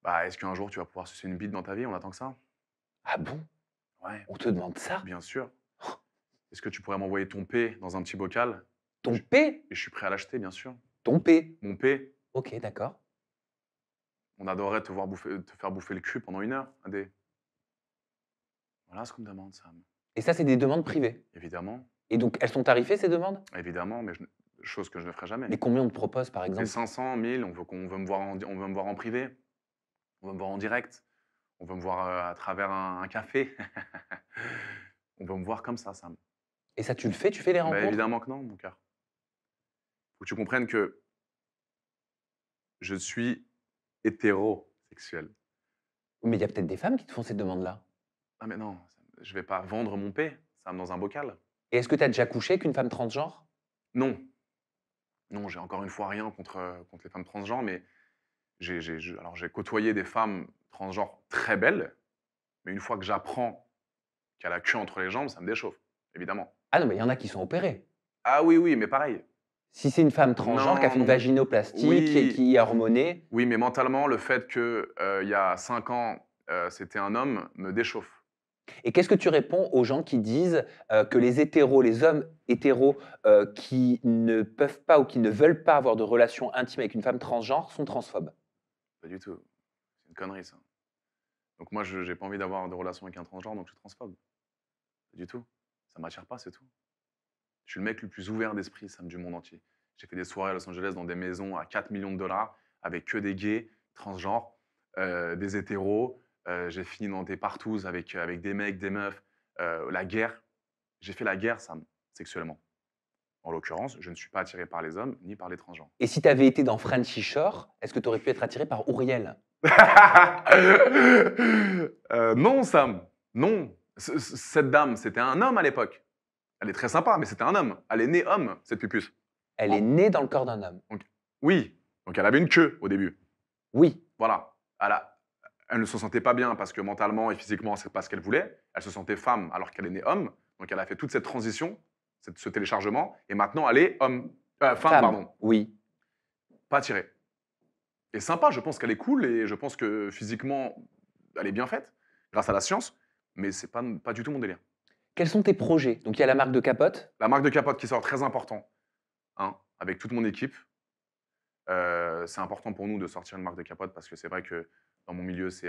Bah, est-ce qu'un jour tu vas pouvoir sucer une bite dans ta vie? On attend que ça. Ah bon? Ouais, On te demande ça? bien sûr. Est-ce que tu pourrais m'envoyer ton P dans un petit bocal? Ton P? Et je suis prêt à l'acheter, bien sûr. Ton P? Mon P, Ok, d'accord. on adorerait te faire bouffer le cul pendant 1 heure, Adé. Voilà ce qu'on me demande, Sam. Et ça, c'est des demandes privées. Évidemment, Et donc, elles sont tarifées, ces demandes? évidemment, mais chose que je ne ferai jamais. Mais combien on te propose, par C'est exemple? 500, 1000, on veut me voir en privé, on veut me voir en direct, on veut me voir à travers un café. On veut me voir comme ça, Sam. Et ça, tu le fais? Tu fais les Bah, rencontres? évidemment que non, mon cœur. Faut que tu comprennes que je suis hétérosexuel. Mais il y a peut-être des femmes qui te font ces demandes-là. Ah mais non, je vais pas vendre mon P, Sam, dans un bocal. Et est-ce que tu as déjà couché avec une femme transgenre? Non. Non, j'ai encore une fois rien contre les femmes transgenres, mais j'ai côtoyé des femmes transgenres très belles, mais une fois que j'apprends qu'elle a la queue entre les jambes, ça me déchauffe, évidemment. Ah non, mais il y en a qui sont opérés. Ah oui, oui, mais pareil. Si c'est une femme transgenre qui a fait une Non. vaginoplastie, Oui. qui est hormonée, Oui, mais mentalement, le fait qu'il y a 5 ans, c'était un homme me déchauffe. Et qu'est-ce que tu réponds aux gens qui disent que les hommes hétéros qui ne peuvent pas ou qui ne veulent pas avoir de relation intime avec une femme transgenre sont transphobes? Pas du tout. C'est une connerie, ça. Donc moi, je n'ai pas envie d'avoir de relation avec un transgenre, donc je suis transphobe. Pas du tout. Ça m'attire pas, c'est tout. Je suis le mec le plus ouvert d'esprit, Sam, du monde entier. J'ai fait des soirées à Los Angeles dans des maisons à 4 millions de dollars avec que des gays, transgenres, des hétéros. J'ai fini dans des partous avec des mecs, des meufs. La guerre. J'ai fait la guerre, Sam, sexuellement. En l'occurrence, je ne suis pas attiré par les hommes ni par les transgenres. Et si tu avais été dans Frenchy Shore, est-ce que tu aurais pu être attiré par Ouriel? Non, Sam, non. Cette dame, c'était un homme à l'époque. Elle est très sympa, mais c'était un homme. Elle est née homme, cette pupuce. Elle est née dans le corps d'un homme. Oui, donc elle avait une queue au début. Oui. Voilà. Elle ne se sentait pas bien parce que mentalement et physiquement, c'est pas ce qu'elle voulait. Elle se sentait femme alors qu'elle est née homme. Donc elle a fait toute cette transition, ce téléchargement, et maintenant elle est homme. Femme, pardon. Oui. Pas attirée. Et sympa, je pense qu'elle est cool et je pense que physiquement, elle est bien faite grâce à la science, mais c'est pas du tout mon délire. Quels sont tes projets? Donc il y a la marque de capote. La marque de capote qui sort, très important, hein, avec toute mon équipe. C'est important pour nous de sortir une marque de capote parce que c'est vrai que dans mon milieu, c'est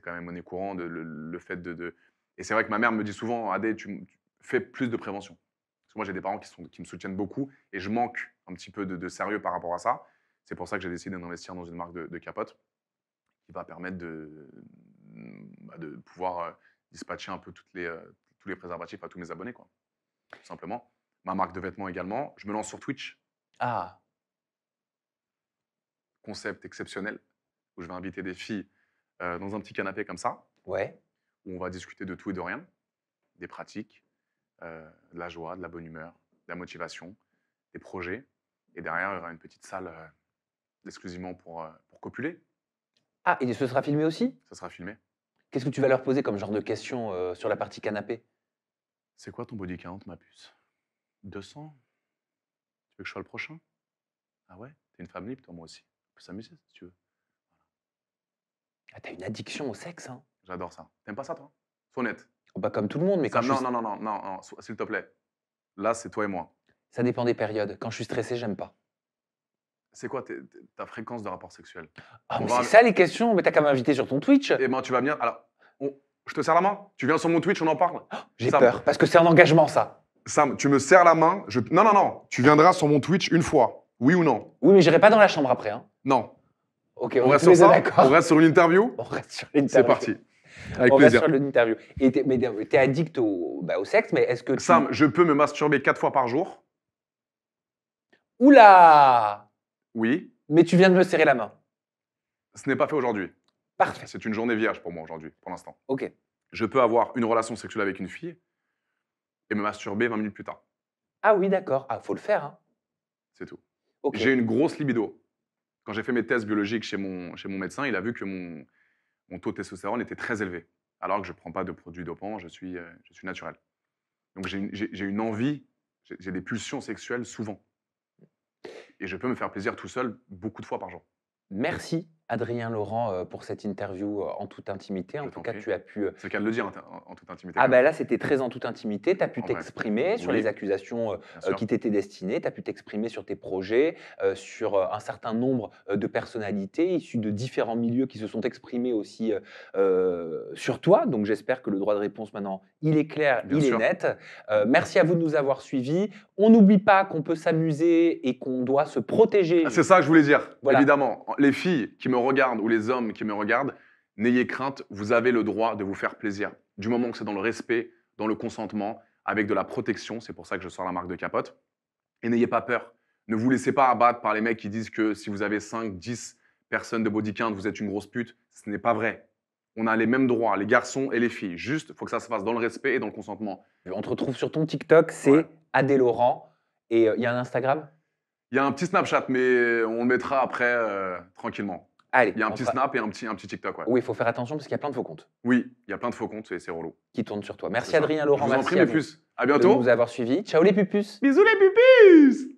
quand même monnaie courante, le fait de... Et c'est vrai que ma mère me dit souvent, Adé, tu fais plus de prévention. Parce que moi, j'ai des parents qui me soutiennent beaucoup et je manque un petit peu de sérieux par rapport à ça. C'est pour ça que j'ai décidé d'investir dans une marque de capote qui va permettre de pouvoir dispatcher un peu tous les préservatifs à tous mes abonnés, quoi. Tout simplement. Ma marque de vêtements également. Je me lance sur Twitch. Ah. Concept exceptionnel où je vais inviter des filles dans un petit canapé comme ça. Ouais. Où on va discuter de tout et de rien, des pratiques, de la joie, de la bonne humeur, de la motivation, des projets. Et derrière, il y aura une petite salle exclusivement pour copuler. Ah, et ce sera filmé aussi? Ça sera filmé. Qu'est-ce que tu vas leur poser comme genre de questions sur la partie canapé? C'est quoi ton body count, ma puce? 200? Tu veux que je sois le prochain? Ah ouais? T'es une femme libre, toi, moi aussi. On peut s'amuser, si tu veux. Ah, t'as une addiction au sexe, hein? J'adore ça. T'aimes pas ça, toi? Sois honnête. Oh, pas comme tout le monde, mais quand Non, s'il te plaît. Là, c'est toi et moi. Ça dépend des périodes. Quand je suis stressé, j'aime pas. C'est quoi ta fréquence de rapport sexuel? Ah, mais c'est ça les questions. Mais t'as qu'à m'inviter sur ton Twitch. Eh ben, tu vas venir. Alors, je te serre la main. Tu viens sur mon Twitch, on en parle. J'ai peur, parce que c'est un engagement, ça. Sam, tu me serres la main. Non. Tu viendras sur mon Twitch une fois. Oui ou non? Oui, mais j'irai pas dans la chambre après. Hein. Non. Ok, on reste sur ça. On reste sur une interview. On reste sur l'interview. C'est parti. Avec on plaisir. reste sur l'interview. Mais t'es addict au sexe, mais est-ce que Sam, je peux me masturber 4 fois par jour. Oula! Oui. Mais tu viens de me serrer la main. Ce n'est pas fait aujourd'hui. Parfait. C'est une journée vierge pour moi aujourd'hui, pour l'instant. Ok. Je peux avoir une relation sexuelle avec une fille et me masturber 20 minutes plus tard. Ah oui, d'accord. Ah, faut le faire. Hein. C'est tout. Okay. J'ai une grosse libido. Quand j'ai fait mes tests biologiques chez mon médecin, il a vu que mon taux de testostérone était très élevé. Alors que je ne prends pas de produits dopants, je suis naturel. Donc j'ai une envie, j'ai des pulsions sexuelles souvent. Et je peux me faire plaisir tout seul beaucoup de fois par jour. Merci Adrien Laurent pour cette interview en toute intimité. En tout cas, tu as pu... C'est le cas de le dire en toute intimité. Ah ben là, c'était très en toute intimité. Tu as pu t'exprimer sur les accusations qui t'étaient destinées. Tu as pu t'exprimer sur tes projets, sur un certain nombre de personnalités issues de différents milieux qui se sont exprimés aussi sur toi. Donc j'espère que le droit de réponse maintenant, il est clair, il est net. Merci à vous de nous avoir suivis. On n'oublie pas qu'on peut s'amuser et qu'on doit se protéger. C'est ça que je voulais dire, voilà. Évidemment. Les filles qui me regardent ou les hommes qui me regardent, n'ayez crainte, vous avez le droit de vous faire plaisir. Du moment que c'est dans le respect, dans le consentement, avec de la protection, c'est pour ça que je sors la marque de capote. Et n'ayez pas peur. Ne vous laissez pas abattre par les mecs qui disent que si vous avez 5, 10 personnes de body count, vous êtes une grosse pute. Ce n'est pas vrai. On a les mêmes droits, les garçons et les filles. Juste, il faut que ça se fasse dans le respect et dans le consentement. On te retrouve sur ton TikTok, c'est Adé Laurent. Et il y a un Instagram? Il y a un petit Snapchat, mais on le mettra après tranquillement. Allez, il y a un petit Snap et un petit TikTok. Ouais. Oui, il faut faire attention parce qu'il y a plein de faux comptes. Oui, il y a plein de faux comptes et c'est relou. Qui tournent sur toi. Merci Adrien Laurent. Je vous en prie, mes puces. À bientôt. De nous avoir suivis. Ciao les pupus. Bisous les pupus.